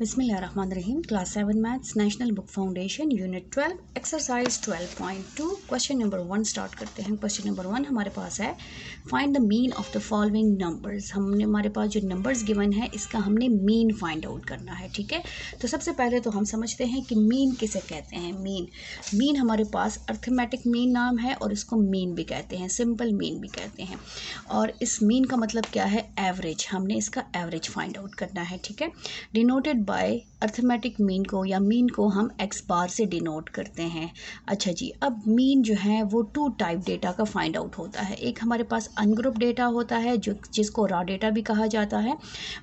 बिस्मिल्लाहिर्रहमानिर्रहीम। Class 7 maths national book foundation unit 12 exercise 12.2 question number 1 start करते हैं। Question number 1 हमारे पास है find the mean of the following numbers. हमारे पास जो नंबर्स गिवन है इसका हमने मीन फाइंड आउट करना है। ठीक है, तो सबसे पहले तो हम समझते हैं कि मीन किसे कहते हैं। मीन हमारे पास अर्थमेटिक मीन नाम है और इसको मीन भी कहते हैं, सिंपल मीन भी कहते हैं। और इस मीन का मतलब क्या है? एवरेज। हमने इसका एवरेज फाइंड आउट करना है। ठीक है, डिनोटेड बाय अर्थमेटिक मीन को या मीन को हम एक्स बार से डिनोट करते हैं। अच्छा जी, अब मीन जो है वो 2 टाइप डेटा का फाइंड आउट होता है। एक हमारे पास अनग्रुप डेटा होता है जिसको रॉ डेटा भी कहा जाता है,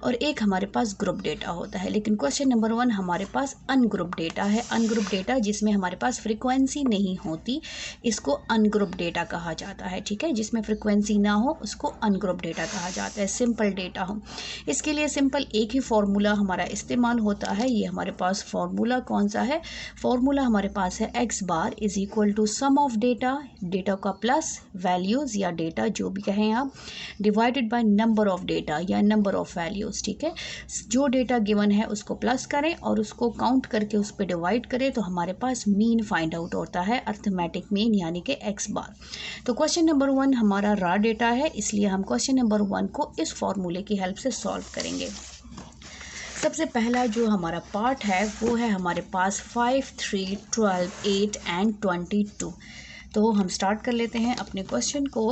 और एक हमारे पास ग्रुप डेटा होता है। लेकिन क्वेश्चन नंबर 1 हमारे पास अनग्रुप डेटा है। अनग्रुप डेटा जिसमें हमारे पास फ्रीक्वेंसी नहीं होती, इसको अनग्रुप डेटा कहा जाता है। ठीक है, जिसमें फ्रीक्वेंसी ना हो उसको अनग्रुप डेटा कहा जाता है। सिंपल डेटा हो, इसके लिए सिंपल एक ही फॉर्मूला हमारा इस्तेमाल होता है। ये हमारे पास फॉर्मूला कौन सा है? फॉर्मूला हमारे पास है x bar is equal to sum of data का प्लस वैल्यूज़ या डेटा जो भी कहें आप, divided by number of data या नंबर ऑफ वैल्यूज़। ठीक है, जो डेटा गिवन है उसको प्लस करें और उसको काउंट करके उस पर डिवाइड करें तो हमारे पास मीन फाइंड आउट होता है, अर्थमेटिक मीन यानी कि एक्स बार। तो क्वेश्चन नंबर 1 हमारा रॉ डेटा है, इसलिए हम क्वेश्चन नंबर 1 को इस फॉर्मूले की हेल्प से सॉल्व करेंगे। सबसे पहला जो हमारा पार्ट है वो है हमारे पास 5, 3, 12, 8 एंड 22। तो हम स्टार्ट कर लेते हैं अपने क्वेश्चन को।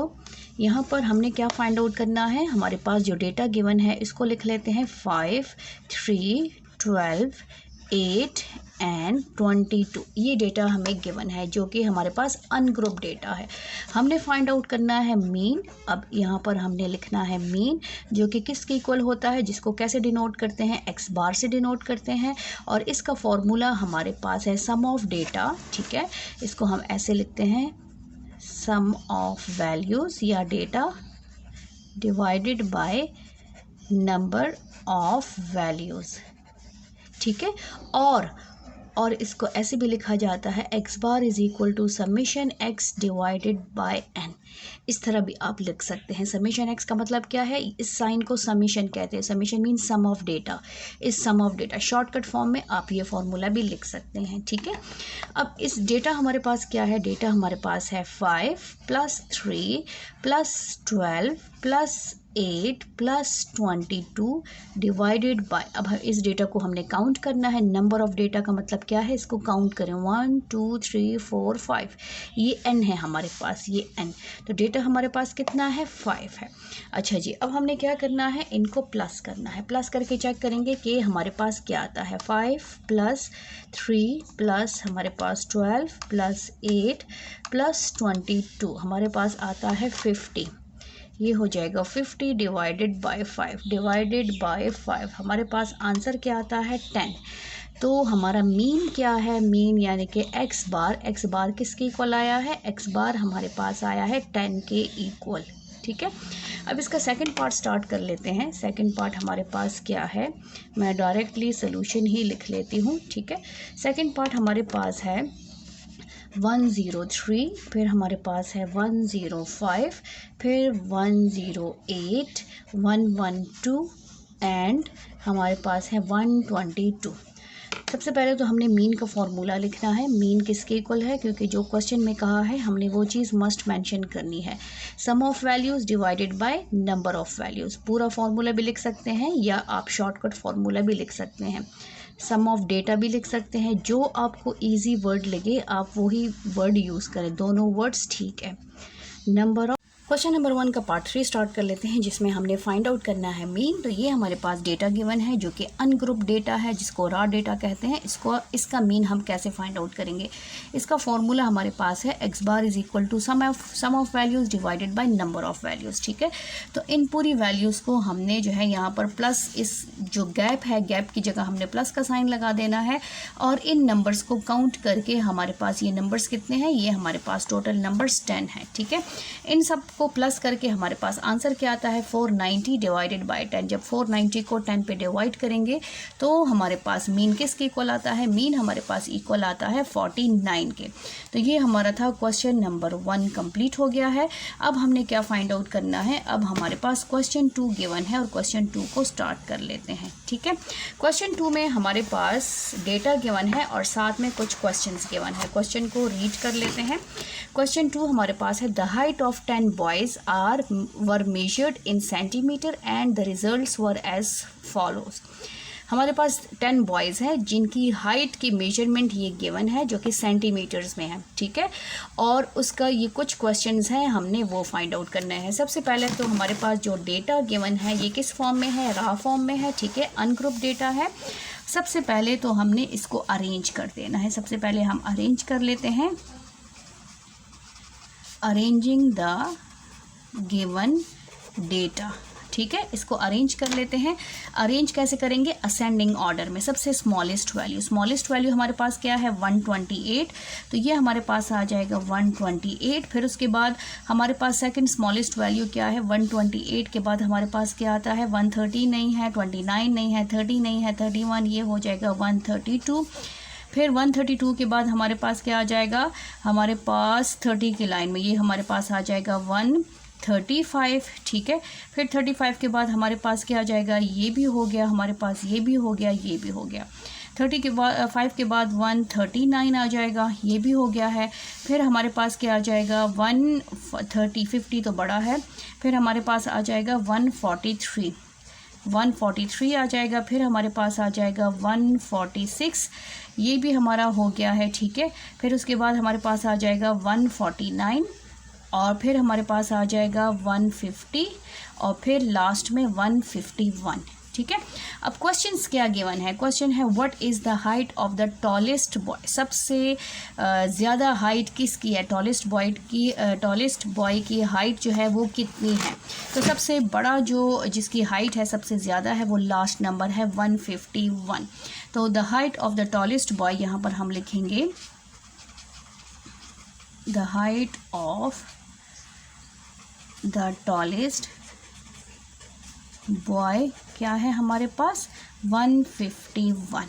यहाँ पर हमने क्या फाइंड आउट करना है? हमारे पास जो डेटा गिवन है इसको लिख लेते हैं 5, 3, 12, 8 एंड 22। ये डेटा हमें गिवन है जो कि हमारे पास अनग्रुप डेटा है। हमने फाइंड आउट करना है मीन। अब यहाँ पर हमने लिखना है मीन जो कि किसके इक्वल होता है, जिसको कैसे डिनोट करते हैं? एक्स बार से डिनोट करते हैं। और इसका फॉर्मूला हमारे पास है सम ऑफ डेटा। ठीक है, इसको हम ऐसे लिखते हैं सम ऑफ वैल्यूज़ या data divided by number of values. ठीक है, और इसको ऐसे भी लिखा जाता है x bar is equal to summation x divided by n. इस तरह भी आप लिख सकते हैं। समेशन एक्स का मतलब क्या है? इस साइन को समेशन कहते हैं। Summation mean sum of data. इस sum of data shortcut form में आप ये फॉर्मूला भी लिख सकते हैं। ठीक है, अब इस डेटा हमारे पास क्या है? डेटा हमारे पास है 5 + 3 + 12 + 8 + 22 डिवाइडेड बाय। अब इस डेटा को हमने काउंट करना है। नंबर ऑफ डेटा का मतलब क्या है? इसको काउंट करें 1 2 3 4 5। ये n है हमारे पास, ये n। तो डेटा हमारे पास कितना है? 5 है। अच्छा जी, अब हमने क्या करना है? इनको प्लस करना है। प्लस करके चेक करेंगे कि हमारे पास क्या आता है। 5 + 3 + हमारे पास 12 + 8 + 22 हमारे पास आता है 50। ये हो जाएगा 50 डिवाइडेड बाय 5 हमारे पास आंसर क्या आता है? 10। तो हमारा मीन क्या है? मीन यानी कि एक्स बार किसके इक्वल आया है? एक्स बार हमारे पास आया है 10 के इक्वल। ठीक है, अब इसका सेकंड पार्ट स्टार्ट कर लेते हैं। सेकंड पार्ट हमारे पास क्या है? मैं डायरेक्टली सोल्यूशन ही लिख लेती हूँ। ठीक है, सेकंड पार्ट हमारे पास है 103, फिर हमारे पास है 105, फिर 108, 112 एंड हमारे पास है 122। सबसे पहले तो हमने मीन का फॉर्मूला लिखना है। मीन किसके इक्वल है? क्योंकि जो क्वेश्चन में कहा है हमने वो चीज़ मस्ट मेंशन करनी है। Sum of values divided by number of values. पूरा फॉर्मूला भी लिख सकते हैं या आप शॉर्टकट फॉर्मूला भी लिख सकते हैं। सम ऑफ डेटा भी लिख सकते हैं। जो आपको इजी वर्ड लगे आप वही वर्ड यूज़ करें, दोनों वर्ड्स ठीक है। नंबर ऑफ क्वेश्चन नंबर 1 का पार्ट 3 स्टार्ट कर लेते हैं, जिसमें हमने फाइंड आउट करना है मीन। तो ये हमारे पास डेटा गिवन है जो कि अनग्रुप डेटा है, जिसको रॉ डेटा कहते हैं। इसका मीन हम कैसे फाइंड आउट करेंगे? इसका फॉर्मूला हमारे पास है x bar is equal to sum of values divided by number of values. ठीक है, तो इन पूरी वैल्यूज़ को हमने जो है यहाँ पर प्लस, इस जो गैप है गैप की जगह हमने प्लस का साइन लगा देना है, और इन नंबर्स को काउंट करके हमारे पास ये नंबर्स कितने हैं? ये हमारे पास टोटल नंबर्स 10 है। ठीक है, इन सब को प्लस करके हमारे पास आंसर क्या आता है 490 डिवाइडेड बाय 10। जब 490 को 10 पे डिवाइड करेंगे तो हमारे पास मीन किसके इक्वल आता है, मीन हमारे पास इक्वल आता है 49 के। तो ये हमारा था क्वेश्चन नंबर 1 कंप्लीट हो गया है। अब हमने क्या फाइंड आउट करना है, अब हमारे पास क्वेश्चन 2 गिवन है और क्वेश्चन 2 को स्टार्ट कर लेते हैं। ठीक है, क्वेश्चन 2 में हमारे पास डेटा गिवन है और साथ में कुछ क्वेश्चंस गिवन है। क्वेश्चन को रीड कर लेते हैं। क्वेश्चन 2 हमारे पास है, the height of 10 boys were measured in centimetre and the results were as follows. हमारे पास 10 बॉयज़ हैं जिनकी हाइट की मेजरमेंट ये गिवन है जो कि सेंटीमीटर्स में है। ठीक है, और उसका ये कुछ क्वेश्चंस हैं, हमने वो फाइंड आउट करना है। सबसे पहले तो हमारे पास जो डेटा गिवन है ये किस फॉर्म में है, रा फॉर्म में है। ठीक है, अनग्रुप डेटा है। सबसे पहले तो हमने इसको अरेंज कर देना है। सबसे पहले हम अरेंज कर लेते हैं, अरेंजिंग द गिवन डेटा। ठीक है, इसको अरेंज कर लेते हैं। अरेंज कैसे करेंगे, असेंडिंग ऑर्डर में। सबसे स्मॉलेस्ट वैल्यू हमारे पास क्या है 128, तो ये हमारे पास आ जाएगा 128। फिर उसके बाद हमारे पास सेकंड स्मॉलेस्ट वैल्यू क्या है 128 के बाद हमारे पास क्या आता है 130 नहीं है, 29 नहीं है, 30 नहीं है, 31, ये हो जाएगा 132। फिर 132 के बाद हमारे पास क्या आ जाएगा, हमारे पास 30 की लाइन में ये हमारे पास आ जाएगा 135। ठीक है, फिर 35 के बाद हमारे पास क्या आ जाएगा, ये भी हो गया हमारे पास, ये भी हो गया, ये भी हो गया। 30 के बाद 5 के बाद 139 आ जाएगा, ये भी हो गया है। फिर हमारे पास क्या आ जाएगा 130, 50 तो बड़ा है। फिर हमारे पास आ जाएगा 143 आ जाएगा। फिर हमारे पास आ जाएगा 146, ये भी हमारा हो गया है। ठीक है, फिर उसके बाद हमारे पास आ जाएगा 149 और फिर हमारे पास आ जाएगा 150 और फिर लास्ट में 151। ठीक है, अब क्वेश्चंस क्या गिवन है, क्वेश्चन है what is the height of the tallest boy. सबसे ज़्यादा हाइट किसकी है, टॉलेस्ट बॉय की हाइट जो है वो कितनी है। तो सबसे बड़ा जो जिसकी हाइट है सबसे ज़्यादा है वो लास्ट नंबर है 151। तो the height of the tallest boy, यहाँ पर हम लिखेंगे the height of the tallest boy क्या है हमारे पास 151।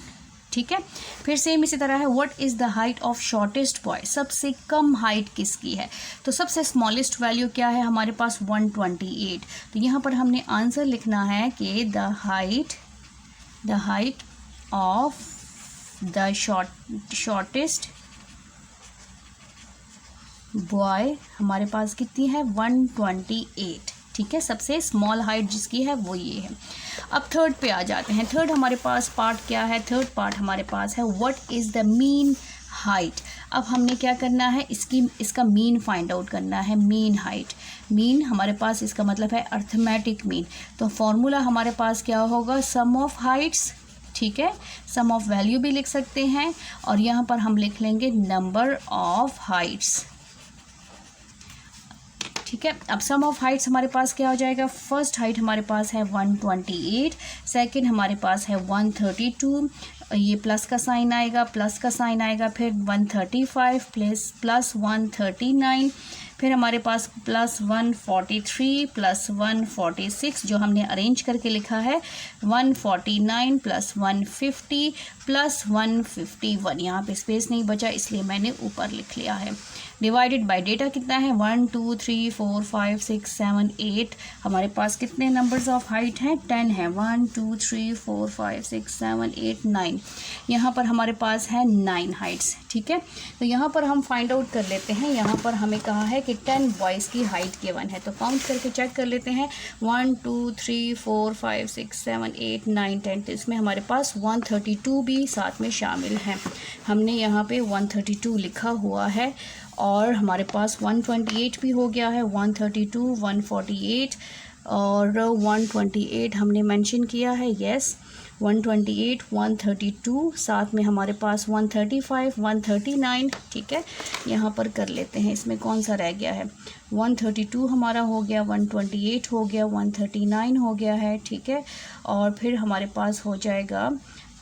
ठीक है, फिर सेम इसी तरह है what is the height of shortest boy. सबसे कम हाइट किसकी है, तो सबसे स्मॉलेस्ट वैल्यू क्या है हमारे पास 128। तो यहाँ पर हमने आंसर लिखना है कि the height of the shortest boy हमारे पास कितनी है 128। ठीक है, सबसे स्मॉल हाइट जिसकी है वो ये है। अब थर्ड पे आ जाते हैं। थर्ड हमारे पास पार्ट क्या है, थर्ड पार्ट हमारे पास है what is the mean height. अब हमने क्या करना है, इसका मीन फाइंड आउट करना है। मीन हाइट, मीन हमारे पास इसका मतलब है अर्थमेटिक मीन। तो फॉर्मूला हमारे पास क्या होगा, सम ऑफ हाइट्स। ठीक है, सम ऑफ वैल्यू भी लिख सकते हैं और यहाँ पर हम लिख लेंगे नंबर ऑफ हाइट्स। ठीक है, अब सम ऑफ हाइट्स हमारे पास क्या हो जाएगा, फर्स्ट हाइट हमारे पास है 128, सेकंड हमारे पास है 132, ये प्लस का साइन आएगा, फिर 135 प्लस 139, फिर हमारे पास प्लस 143 प्लस 146 जो हमने अरेंज करके लिखा है, 149 प्लस 150 प्लस 151। यहाँ पे स्पेस नहीं बचा इसलिए मैंने ऊपर लिख लिया है। डिवाइडेड बाय डेटा कितना है 1 2 3 4 5 6 7 8। हमारे पास कितने नंबर्स ऑफ हाइट हैं, 10 है। 1 2 3 4 5 6 7 8 9। यहाँ पर हमारे पास है 9 हाइट्स। ठीक है, तो यहाँ पर हम फाइंड आउट कर लेते हैं। यहाँ पर हमें कहा है कि 10 बॉयज़ की हाइट गिवन है, तो काउंट करके चेक कर लेते हैं। 1 2 3 4 5 6 7 8 9 10। तो इसमें हमारे पास 132 भी साथ में शामिल हैं। हमने यहाँ पे 132 लिखा हुआ है और हमारे पास 128 भी हो गया है, 132 148 और 128 हमने मेंशन किया है। यस, 128 132, साथ में हमारे पास 135 139। ठीक है, यहाँ पर कर लेते हैं, इसमें कौन सा रह गया है, 132 हमारा हो गया, 128 हो गया, 139 हो गया है। ठीक है, और फिर हमारे पास हो जाएगा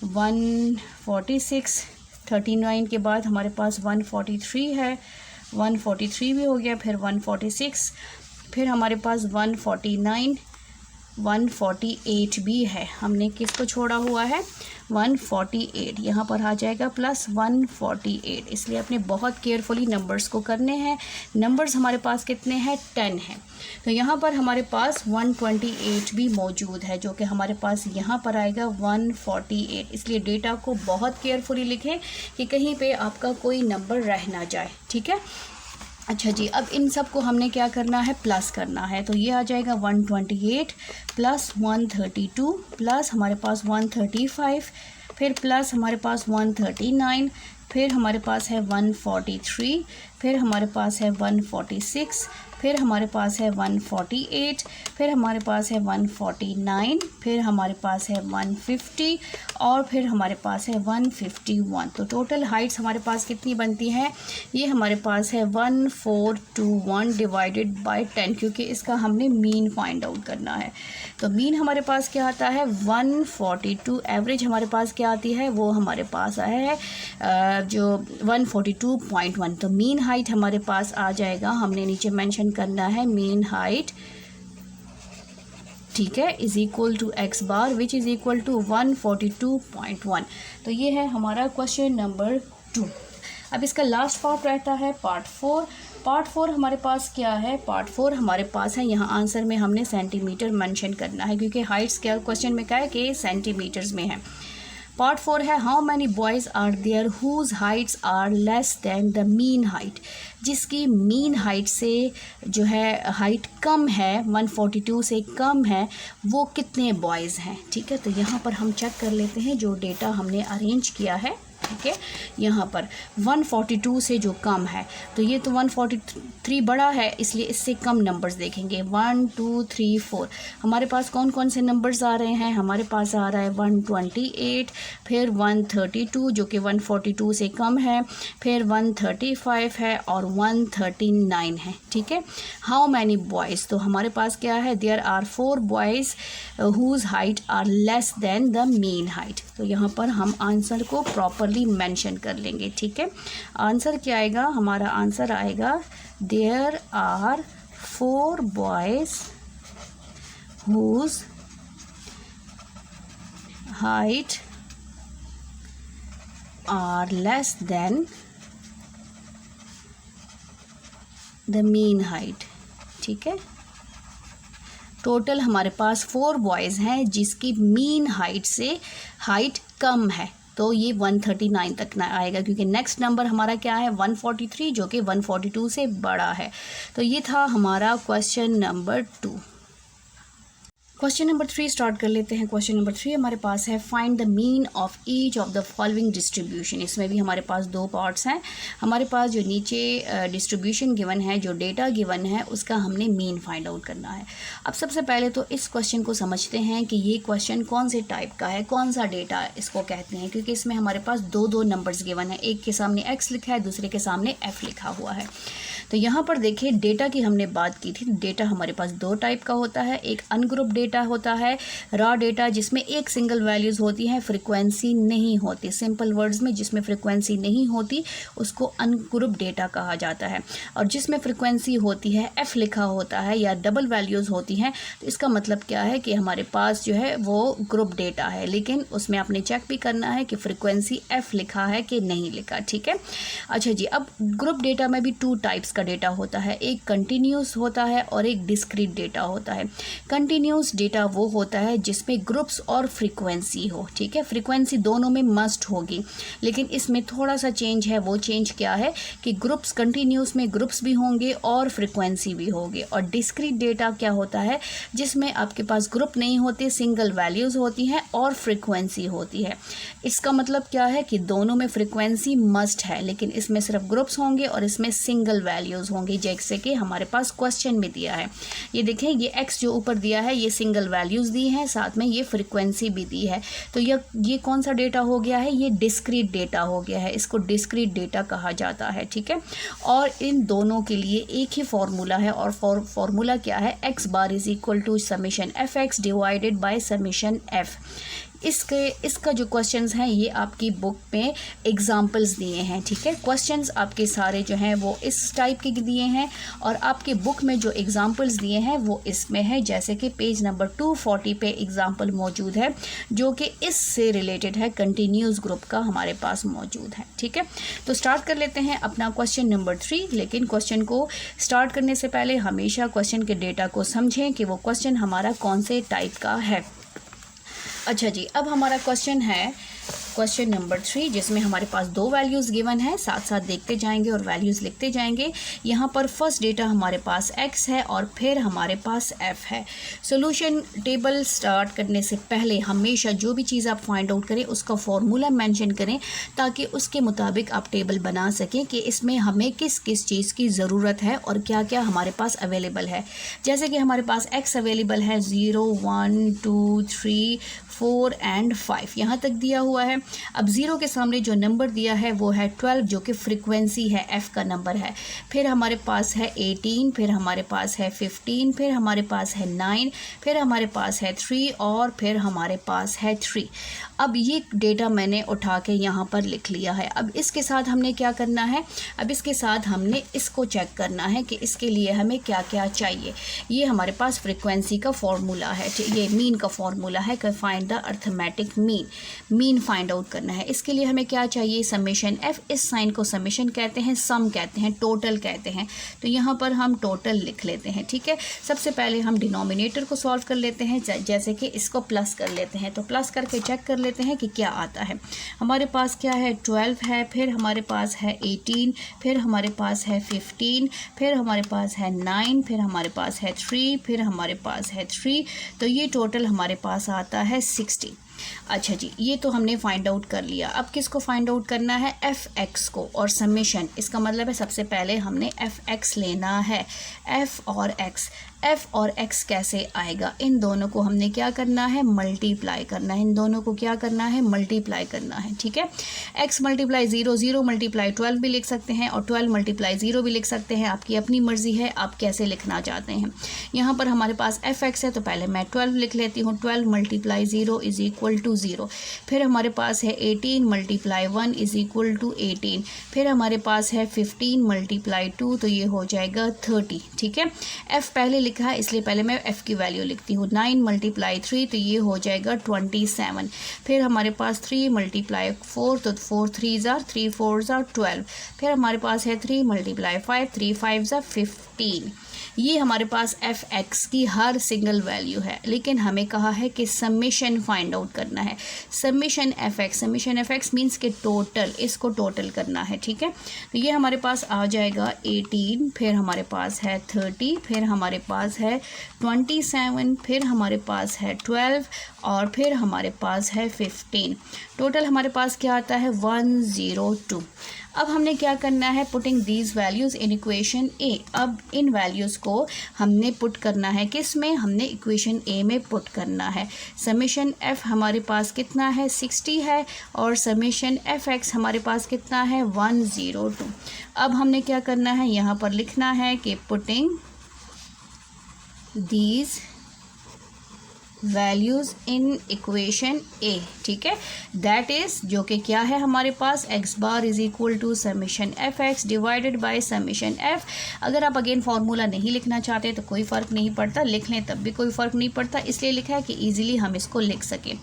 146, 39 के बाद हमारे पास 143 है, 143 भी हो गया, फिर 146, फिर हमारे पास 149, 148 भी है, हमने किसको छोड़ा हुआ है 148, यहाँ पर आ जाएगा प्लस 148, इसलिए अपने बहुत केयरफुली नंबर्स को करने हैं। नंबर्स हमारे पास कितने हैं 10 हैं, तो यहाँ पर हमारे पास 128 भी मौजूद है जो कि हमारे पास यहाँ पर आएगा 148, इसलिए डेटा को बहुत केयरफुली लिखें कि कहीं पे आपका कोई नंबर रह ना जाए, ठीक है। अच्छा जी, अब इन सब को हमने क्या करना है प्लस करना है, तो ये आ जाएगा 128 प्लस 132 प्लस हमारे पास 135, फिर प्लस हमारे पास 139, फिर हमारे पास है 143, फिर हमारे पास है 146, फिर हमारे पास है 148, फिर हमारे पास है 149, फिर हमारे पास है 150 और फिर हमारे पास है 151। तो टोटल हाइट्स हमारे पास कितनी बनती हैं, ये हमारे पास है 1421 डिवाइडेड बाय 10, क्योंकि इसका हमने मीन फाइंड आउट करना है। तो मीन हमारे पास क्या आता है 142, एवरेज हमारे पास क्या आती है वो हमारे पास आया है जो 142.1। तो मीन हाइट हमारे पास आ जाएगा, हमने नीचे मेंशन करना है मीन हाइट, ठीक है, is equal to x bar which is equal to 142.1। तो ये है हमारा क्वेश्चन नंबर 2। अब इसका लास्ट पार्ट रहता है पार्ट 4। पार्ट 4 हमारे पास क्या है, पार्ट 4 हमारे पास है, यहाँ आंसर में हमने सेंटीमीटर मेंशन करना है क्योंकि हाइट्स क्या क्वेश्चन में क्या है कि सेंटीमीटर्स में है। पार्ट 4 है how many boys are there whose heights are less than the mean height, जिसकी मीन हाइट से जो है हाइट कम है 142 से कम है, वो कितने बॉयज़ हैं, ठीक है। तो यहाँ पर हम चेक कर लेते हैं जो डेटा हमने अरेंज किया है, ठीक है। यहाँ पर 142 से जो कम है, तो ये तो 143 बड़ा है इसलिए इससे कम नंबर्स देखेंगे 1 2 3 4। हमारे पास कौन कौन से नंबर्स आ रहे हैं, हमारे पास आ रहा है 128, फिर 132 जो कि 142 से कम है, फिर 135 है और 139 है, ठीक है। हाउ मैनी बॉयज़, तो हमारे पास क्या है there are 4 boys whose height are less than the mean height. तो यहाँ पर हम आंसर को प्रॉपरली मेंशन कर लेंगे, ठीक है। आंसर क्या आएगा, हमारा आंसर आएगा there are 4 boys whose height are less than the mean height, ठीक है। टोटल हमारे पास 4 बॉयज़ हैं जिसकी मीन हाइट से हाइट कम है, तो ये 139 तक ना आएगा क्योंकि नेक्स्ट नंबर हमारा क्या है 143 जो कि 142 से बड़ा है। तो ये था हमारा question number 2। Question number 3 start कर लेते हैं। क्वेश्चन नंबर 3 हमारे पास है find the mean of each of the following distribution. इसमें भी हमारे पास 2 पार्ट्स हैं। हमारे पास जो नीचे डिस्ट्रीब्यूशन गिवन है, जो डेटा गिवन है, उसका हमने मीन फाइंड आउट करना है। अब सबसे पहले तो इस क्वेश्चन को समझते हैं कि ये क्वेश्चन कौन से टाइप का है, कौन सा डेटा इसको कहते हैं, क्योंकि इसमें हमारे पास 2 नंबर्स गिवन है, एक के सामने x लिखा है, दूसरे के सामने f लिखा हुआ है। तो यहाँ पर देखिए डेटा की हमने बात की थी। डेटा हमारे पास 2 टाइप का होता है, एक अनग्रुप डेटा होता है, रॉ डेटा जिसमें एक सिंगल वैल्यूज़ होती हैं, फ्रीक्वेंसी नहीं होती। सिंपल वर्ड्स में जिसमें फ्रीक्वेंसी नहीं होती उसको अनग्रुप डेटा कहा जाता है। और जिसमें फ्रीक्वेंसी होती है, f लिखा होता है या डबल वैल्यूज़ होती हैं, तो इसका मतलब क्या है कि हमारे पास जो है वो ग्रुप डेटा है, लेकिन उसमें आपने चेक भी करना है कि फ्रीक्वेंसी f लिखा है कि नहीं लिखा, ठीक है। अच्छा जी, अब ग्रुप डेटा में भी 2 टाइप्स का डेटा होता है, एक कंटिन्यूस होता है और एक डिस्क्रीट डेटा होता है। कंटिन्यूस डेटा वो होता है जिसमें ग्रुप्स और फ्रीक्वेंसी हो, ठीक है। फ्रीक्वेंसी दोनों में मस्ट होगी, लेकिन इसमें थोड़ा सा चेंज है। वो चेंज क्या है कि ग्रुप्स कंटिन्यूस में ग्रुप्स भी होंगे और फ्रीक्वेंसी भी होगी। और डिस्क्रीट डेटा क्या होता है, जिसमें आपके पास ग्रुप नहीं होते, सिंगल वैल्यूज़ होती हैं और फ्रीक्वेंसी होती है। इसका मतलब क्या है कि दोनों में फ्रीक्वेंसी मस्ट है, लेकिन इसमें सिर्फ ग्रुप्स होंगे और इसमें सिंगल वैल्यूज़ होंगी, जैसे कि हमारे पास क्वेश्चन में दिया है। ये देखें, ये x जो ऊपर दिया है ये सिंगल वैल्यूज़ दी हैं, साथ में ये फ्रीक्वेंसी भी दी है। तो ये कौन सा डेटा हो गया है, ये डिस्क्रीट डेटा हो गया है, इसको डिस्क्रीट डेटा कहा जाता है, ठीक है। और इन दोनों के लिए एक ही फॉर्मूला है, और फॉर्मूला क्या है, x bar is equal to summation f x divided by summation f. इसका जो क्वेश्चंस हैं ये आपकी बुक में एग्जाम्पल्स दिए हैं, ठीक है। क्वेश्चंस आपके सारे जो हैं वो इस टाइप के दिए हैं और आपके बुक में जो एग्जाम्पल्स दिए हैं वो इसमें है। जैसे कि पेज नंबर 240 पे एग्जाम्पल मौजूद है जो कि इससे रिलेटेड है, कंटिन्यूस ग्रुप का हमारे पास मौजूद है, ठीक है। तो स्टार्ट कर लेते हैं अपना क्वेश्चन नंबर 3। लेकिन क्वेश्चन को स्टार्ट करने से पहले हमेशा क्वेश्चन के डेटा को समझें कि वो क्वेश्चन हमारा कौन से टाइप का है। अच्छा जी, अब हमारा क्वेश्चन है क्वेश्चन नंबर 3, जिसमें हमारे पास 2 वैल्यूज़ गिवन है। साथ साथ देखते जाएंगे और वैल्यूज़ लिखते जाएंगे। यहाँ पर फर्स्ट डेटा हमारे पास x है और फिर हमारे पास f है। सॉल्यूशन टेबल स्टार्ट करने से पहले हमेशा जो भी चीज़ आप फाइंड आउट करें उसका फॉर्मूला मेंशन करें ताकि उसके मुताबिक आप टेबल बना सकें कि इसमें हमें किस किस चीज़ की ज़रूरत है और क्या क्या हमारे पास अवेलेबल है। जैसे कि हमारे पास x अवेलेबल है 0, 1, 2, 3, 4 एंड 5 यहाँ तक दिया हुआ है। अब 0 के सामने जो नंबर दिया है वो है 12 जो कि फ्रीक्वेंसी है, f का नंबर है। फिर हमारे पास है 18, फिर हमारे पास है 15, फिर हमारे पास है 9, फिर हमारे पास है 3 और फिर हमारे पास है 3। अब ये डेटा मैंने उठा के यहाँ पर लिख लिया है। अब इसके साथ हमने क्या करना है, अब इसके साथ हमने इसको चेक करना है कि इसके लिए हमें क्या क्या चाहिए। ये हमारे पास फ्रीक्वेंसी का फॉर्मूला है, ये मीन का फॉर्मूला है कि find the arithmetic mean find out करना है। इसके लिए हमें क्या चाहिए, समेशन f। इस साइन को समेशन कहते हैं, सम कहते हैं, टोटल कहते हैं। तो यहाँ पर हम टोटल लिख लेते हैं, ठीक है। सबसे पहले हम डिनोमिनेटर को सॉल्व कर लेते हैं, जैसे कि इसको प्लस कर लेते हैं। तो प्लस करके चेक कर लेते हैं कि क्या आता है। हमारे पास क्या है, 12 है, फिर हमारे पास है 18, फिर हमारे पास है 15, फिर हमारे पास है 9, फिर हमारे पास है 3, फिर हमारे पास है 3। तो ये टोटल हमारे पास आता है 60। अच्छा जी, ये तो हमने फाइंड आउट कर लिया। अब किसको फाइंड आउट करना है, f(x) को, और समेशन, इसका मतलब है सबसे पहले हमने f(x) लेना है। f और x कैसे आएगा, इन दोनों को हमने क्या करना है, मल्टीप्लाई करना है। इन दोनों को क्या करना है, मल्टीप्लाई करना है, ठीक है। x मल्टीप्लाई 0, 0 मल्टीप्लाई 12 भी लिख सकते हैं और 12 मल्टीप्लाई 0 भी लिख सकते हैं। आपकी अपनी मर्जी है आप कैसे लिखना चाहते हैं। यहाँ पर हमारे पास f(x) है तो पहले मैं 12 लिख लेती हूँ। 12 मल्टीप्लाई 0 इज इक्वल टू 0। फिर हमारे पास है 18 मल्टीप्लाई 1 इज इक्वल टू 18। फिर हमारे पास है 15 मल्टीप्लाई 2 तो ये हो जाएगा 30, ठीक है। f पहले लिखा है इसलिए पहले मैं f की वैल्यू लिखती हूँ। 9 मल्टीप्लाई 3 तो ये हो जाएगा 27। फिर हमारे पास 3 मल्टीप्लाई 4 तो 4 3 ज़ार 3 4 ज़ार 12। फिर हमारे पास है 3 मल्टीप्लाई 5 3 5 ज़ार 15। ये हमारे पास f(x) की हर सिंगल वैल्यू है, लेकिन हमें कहा है कि समेशन फाइंड आउट करना है। समेशन f(x) मीन्स के टोटल, इसको टोटल करना है, ठीक है। तो ये हमारे पास आ जाएगा 18, फिर हमारे पास है 30, फिर हमारे पास है 27, फिर हमारे पास है 12 और फिर हमारे पास है 15। टोटल हमारे पास क्या आता है, 102। अब हमने क्या करना है, putting these values in equation A. अब इन वैल्यूज़ को हमने पुट करना है किस में, हमने इक्वेशन ए में पुट करना है। समेशन f हमारे पास कितना है, 60 है और समेशन f(x) हमारे पास कितना है, 102। अब हमने क्या करना है, यहाँ पर लिखना है कि putting these values in equation A, ठीक है। दैट इज़ जो कि क्या है हमारे पास, x bar is equal to summation f(x) divided by summation f। अगर आप अगेन फार्मूला नहीं लिखना चाहते तो कोई फ़र्क नहीं पड़ता, लिख लें तब भी कोई फ़र्क नहीं पड़ता, इसलिए लिखा है कि ईजिली हम इसको लिख सकें।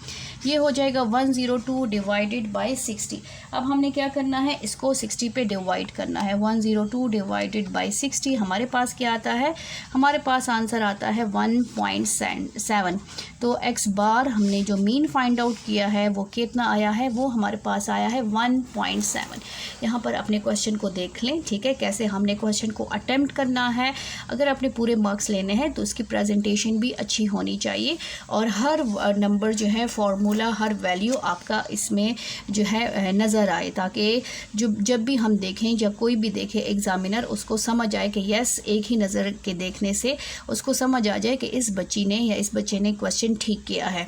ये हो जाएगा 102 डिवाइडेड बाय 60। अब हमने क्या करना है, इसको 60 पे डिवाइड करना है। 102 डिवाइडेड बाय 60 हमारे पास क्या आता है, हमारे पास आंसर आता है 1.7। तो x बार हमने जो मीन फाइंड आउट किया है वो कितना आया है, वो हमारे पास आया है 1.7। यहाँ पर अपने क्वेश्चन को देख लें, ठीक है, कैसे हमने क्वेश्चन को अटेम्प्ट करना है। अगर आपने पूरे मार्क्स लेने हैं तो उसकी प्रेजेंटेशन भी अच्छी होनी चाहिए और हर नंबर जो है, फॉर्मूला, हर वैल्यू आपका इसमें जो है नज़र आए, ताकि जब भी हम देखें, जब कोई भी देखे एग्ज़ामिनर, उसको समझ आए कि यस, एक ही नज़र के देखने से उसको समझ आ जाए कि इस बच्ची ने या इस बच्चे ने क्वेश्चन ठीक किया है।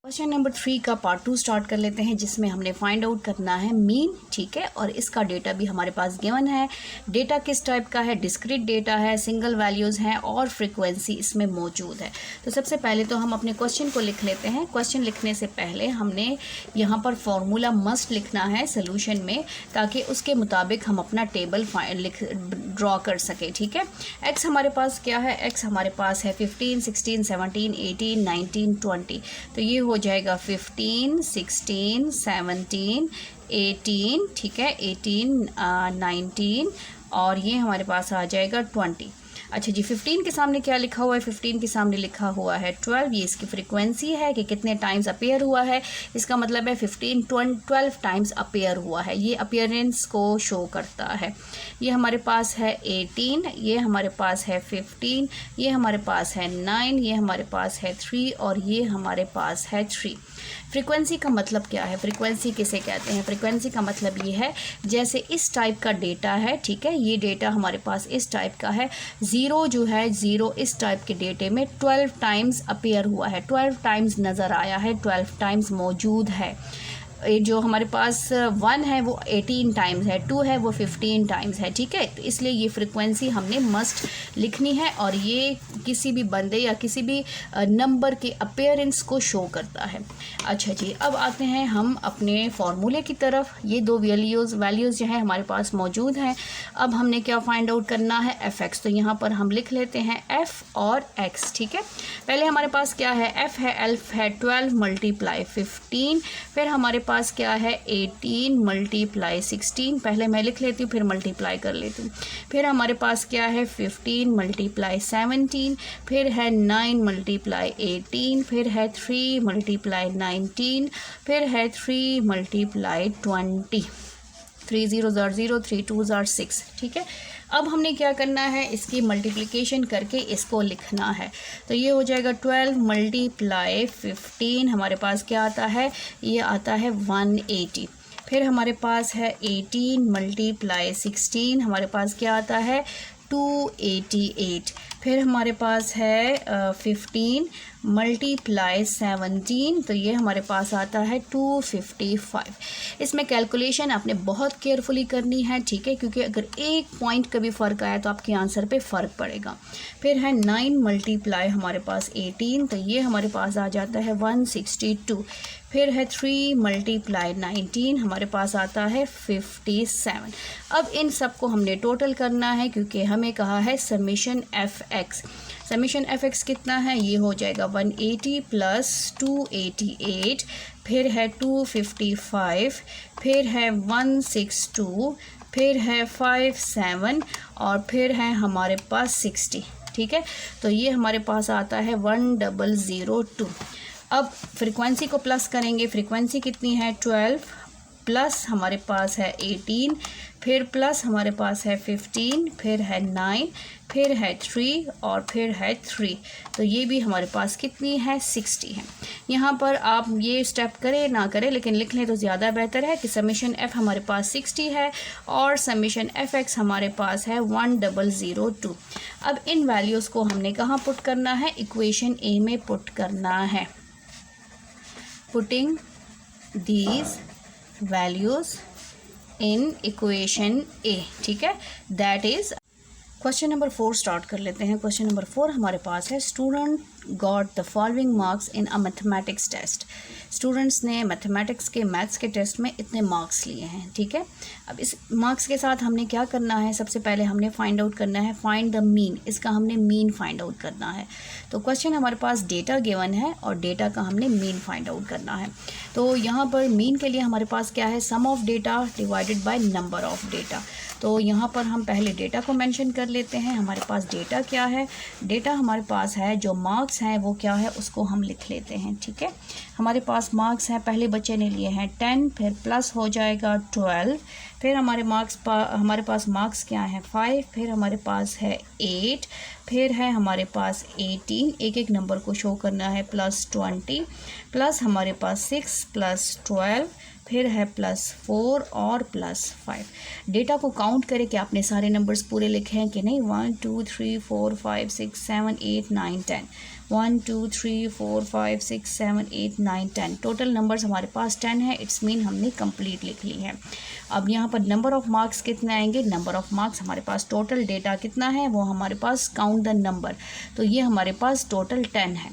क्वेश्चन नंबर 3 का पार्ट 2 स्टार्ट कर लेते हैं, जिसमें हमने फाइंड आउट करना है मीन, ठीक है। और इसका डेटा भी हमारे पास गिवन है। डेटा किस टाइप का है, डिस्क्रीट डेटा है, सिंगल वैल्यूज़ हैं और फ्रीक्वेंसी इसमें मौजूद है। तो सबसे पहले तो हम अपने क्वेश्चन को लिख लेते हैं। क्वेश्चन लिखने से पहले हमने यहाँ पर फॉर्मूला मस्ट लिखना है सोल्यूशन में, ताकि उसके मुताबिक हम अपना टेबल ड्रॉ कर सकें, ठीक है। एक्स हमारे पास क्या है, एक्स हमारे पास है 15, 16, 17, 18, 19, 20। तो ये हो जाएगा 15, 16, 17, 18, ठीक है, 18, 19 और ये हमारे पास आ जाएगा 20। अच्छा जी, 15 के सामने क्या लिखा हुआ है, 15 के सामने लिखा हुआ है 12। ये इसकी फ्रीक्वेंसी है कि कितने टाइम्स अपीयर हुआ है। इसका मतलब है 15 12 टाइम्स अपीयर हुआ है, ये अपीयरेंस को शो करता है। ये हमारे पास है 18, ये हमारे पास है 15, ये हमारे पास है 9, ये हमारे पास है 3 और ये हमारे पास है 3। फ्रीक्वेंसी का मतलब क्या है, फ्रीक्वेंसी किसे कहते हैं? फ्रीक्वेंसी का मतलब ये है जैसे इस टाइप का डेटा है, ठीक है, ये डेटा हमारे पास इस टाइप का है। ज़ीरो जो है, ज़ीरो इस टाइप के डेटे में 12 टाइम्स अपीयर हुआ है, 12 टाइम्स नज़र आया है, 12 टाइम्स मौजूद है। जो हमारे पास 1 है वो 18 टाइम्स है, 2 है वो 15 टाइम्स है, ठीक है। तो इसलिए ये फ्रीक्वेंसी हमने मस्ट लिखनी है और ये किसी भी बंदे या किसी भी नंबर के अपीयरेंस को शो करता है। अच्छा जी, अब आते हैं हम अपने फॉर्मूले की तरफ। ये दो वैल्यूज़ जो है हमारे पास मौजूद हैं। अब हमने क्या फाइंड आउट करना है, एफ एक्स। तो यहाँ पर हम लिख लेते हैं एफ और एक्स, ठीक है। पहले हमारे पास क्या है, एफ है, एल्फ है 12 मल्टीप्लाई 15, फिर हमारे पास क्या है 18 मल्टीप्लाई 16। पहले मैं लिख लेती हूँ फिर मल्टीप्लाई कर लेती हूँ। फिर हमारे पास क्या है 15 मल्टीप्लाई 17, फिर है 9 मल्टीप्लाई 18, फिर है 3 मल्टीप्लाई 19, फिर है 3 मल्टीप्लाई 20। 3 0 0, 3 2 6, ठीक है। अब हमने क्या करना है, इसकी मल्टीप्लिकेशन करके इसको लिखना है। तो ये हो जाएगा 12 मल्टीप्लाई 15, हमारे पास क्या आता है, ये आता है 180। फिर हमारे पास है 18 मल्टीप्लाई 16, हमारे पास क्या आता है 288। फिर हमारे पास है 15 मल्टीप्लाई 17, तो ये हमारे पास आता है 255। इसमें कैलकुलेशन आपने बहुत केयरफुली करनी है, ठीक है, क्योंकि अगर एक पॉइंट का भी फ़र्क आया तो आपके आंसर पे फ़र्क पड़ेगा। फिर है 9 मल्टीप्लाई हमारे पास 18, तो ये हमारे पास आ जाता है 162। फिर है 3 मल्टीप्लाई 19, हमारे पास आता है 57। अब इन सब को हमने टोटल करना है, क्योंकि हमें कहा है summation F x. Summation F x कितना है, ये हो जाएगा 180 प्लस 288, फिर है 255, फिर है 162, फिर है 57 और फिर है हमारे पास 60, ठीक है। तो ये हमारे पास आता है 1002। अब फ्रीक्वेंसी को प्लस करेंगे। फ्रीक्वेंसी कितनी है 12, प्लस हमारे पास है 18, फिर प्लस हमारे पास है 15, फिर है 9, फिर है 3 और फिर है 3। तो ये भी हमारे पास कितनी है 60 है। यहाँ पर आप ये स्टेप करें ना करें, लेकिन लिख लें तो ज़्यादा बेहतर है कि समीशन एफ़ हमारे पास 60 है और समीशन एफ एक्स हमारे पास है 1002। अब इन वैल्यूज़ को हमने कहाँ पुट करना है, इक्वेशन ए में पुट करना है। Putting these values in equation A, ठीक है, that is question number 4 start कर लेते हैं। क्वेश्चन नंबर 4 हमारे पास है, student got the following marks in a mathematics test. Students ने मैथमेटिक्स के मैथ्स के टेस्ट में इतने मार्क्स लिए हैं, ठीक है। अब इस मार्क्स के साथ हमने क्या करना है, सबसे पहले हमने फाइंड आउट करना है फाइंड द मीन। इसका हमने मीन फाइंड आउट करना है। तो क्वेश्चन हमारे पास डेटा गिवन है और डेटा का हमने मीन फाइंड आउट करना है। तो यहाँ पर मीन के लिए हमारे पास क्या है, sum of data divided by number of data. तो यहाँ पर हम पहले डेटा को मेंशन कर लेते हैं। हमारे पास डेटा क्या है, डेटा हमारे पास है जो मार्क्स हैं वो क्या है उसको हम लिख लेते हैं, ठीक है। हमारे पास मार्क्स हैं, पहले बच्चे ने लिए हैं 10, फिर प्लस हो जाएगा 12, फिर हमारे पास मार्क्स क्या हैं 5, फिर हमारे पास है 8, फिर है हमारे पास 18, एक एक नंबर को शो करना है, प्लस 20, प्लस हमारे पास 6 प्लस 12, फिर है प्लस 4 और प्लस 5। डेटा को काउंट करें कि आपने सारे नंबर्स पूरे लिखे हैं कि नहीं। 1 2 3 4 5 6 7 8 9 10। 1 2 3 4 5 6 7 8 9 10 टोटल नंबर्स हमारे पास 10 है। इट्स मीन हमने कंप्लीट लिख ली है। अब यहाँ पर नंबर ऑफ़ मार्क्स कितने आएंगे? नंबर ऑफ़ मार्क्स हमारे पास टोटल डेटा कितना है वो हमारे पास काउंट द नंबर, तो ये हमारे पास टोटल 10 है।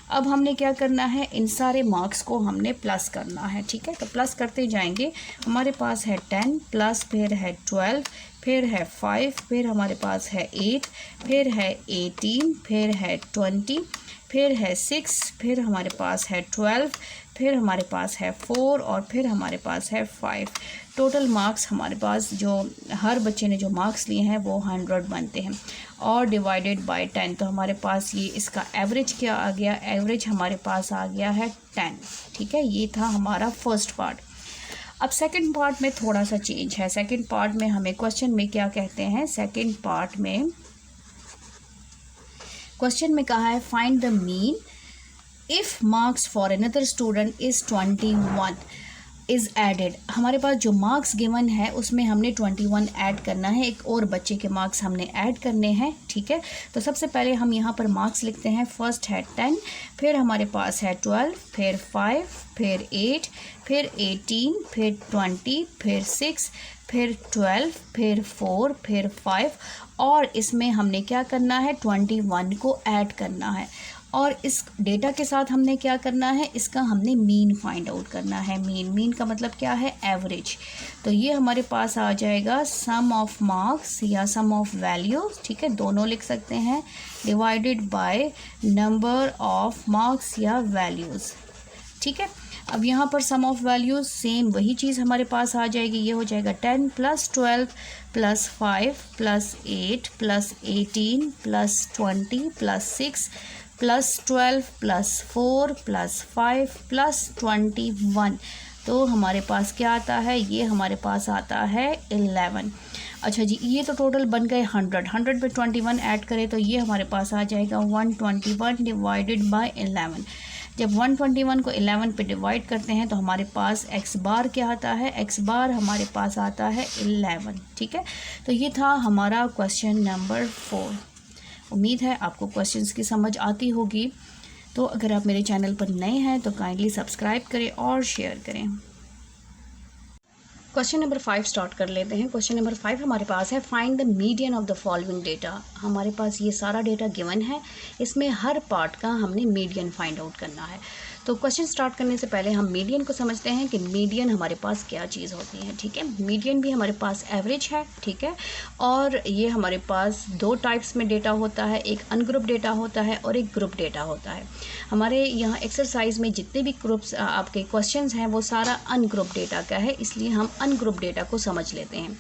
अब हमने क्या करना है, इन सारे मार्क्स को हमने प्लस करना है। ठीक है, तो प्लस करते जाएंगे। हमारे पास है 10 प्लस फिर है 12 फिर है 5 फिर हमारे पास है 8 फिर है 18 फिर है 20 फिर है 6 फिर हमारे पास है 12 फिर हमारे पास है 4 और फिर हमारे पास है 5। टोटल मार्क्स हमारे पास जो हर बच्चे ने जो मार्क्स लिए हैं वो 100 बनते हैं और डिवाइडेड बाय 10, तो हमारे पास ये इसका एवरेज क्या आ गया? एवरेज हमारे पास आ गया है 10। ठीक है, ये था हमारा फर्स्ट पार्ट। अब सेकंड पार्ट में थोड़ा सा चेंज है। सेकंड पार्ट में हमें क्वेश्चन में क्या कहते हैं? सेकंड पार्ट में क्वेश्चन में कहा है find the mean if marks for another student is 21 is added. हमारे पास जो मार्क्स गिवन है उसमें हमने 21 ऐड करना है, एक और बच्चे के मार्क्स हमने ऐड करने हैं। ठीक है, तो सबसे पहले हम यहाँ पर मार्क्स लिखते हैं। फर्स्ट है 10, फिर हमारे पास है 12, फिर 5, फिर 8, फिर 18, फिर 20, फिर 6, फिर 12, फिर 4, फिर 5 और इसमें हमने क्या करना है? 21 को ऐड करना है। और इस डेटा के साथ हमने क्या करना है? इसका हमने मीन फाइंड आउट करना है। मीन का मतलब क्या है? एवरेज। तो ये हमारे पास आ जाएगा सम ऑफ मार्क्स या सम ऑफ वैल्यूज, ठीक है, दोनों लिख सकते हैं, divided by number of marks या वैल्यूज़। ठीक है, अब यहाँ पर सम ऑफ वैल्यूज़ सेम वही चीज़ हमारे पास आ जाएगी। ये हो जाएगा 10 plus 12 plus 5 plus 8 plus 18 plus 20 plus 6 plus 12 plus 4 plus 5 plus 21, तो हमारे पास क्या आता है? ये हमारे पास आता है 11। अच्छा जी, ये तो टोटल बन गए 100 पे 21 ऐड करें तो ये हमारे पास आ जाएगा 121 डिवाइडेड बाय 11। जब 121 को 11 पे डिवाइड करते हैं तो हमारे पास एक्स बार क्या आता है? एक्स बार हमारे पास आता है 11। ठीक है, तो ये था हमारा क्वेश्चन नंबर 4। उम्मीद है आपको क्वेश्चंस की समझ आती होगी। तो अगर आप मेरे चैनल पर नए हैं तो काइंडली सब्सक्राइब करें और शेयर करें। क्वेश्चन नंबर 5 स्टार्ट कर लेते हैं। क्वेश्चन नंबर 5 हमारे पास है find the median of the following data. हमारे पास ये सारा डेटा गिवन है, इसमें हर पार्ट का हमने मीडियन फाइंड आउट करना है। तो क्वेश्चन स्टार्ट करने से पहले हम मीडियन को समझते हैं कि मीडियन हमारे पास क्या चीज़ होती है। ठीक है, मीडियन भी हमारे पास एवरेज है। ठीक है, और ये हमारे पास दो टाइप्स में डेटा होता है, एक अनग्रुप डेटा होता है और एक ग्रुप डेटा होता है। हमारे यहाँ एक्सरसाइज में जितने भी ग्रुप्स आपके क्वेश्चंस हैं वो सारा अनग्रुप डेटा का है, इसलिए हम अनग्रुप डेटा को समझ लेते हैं।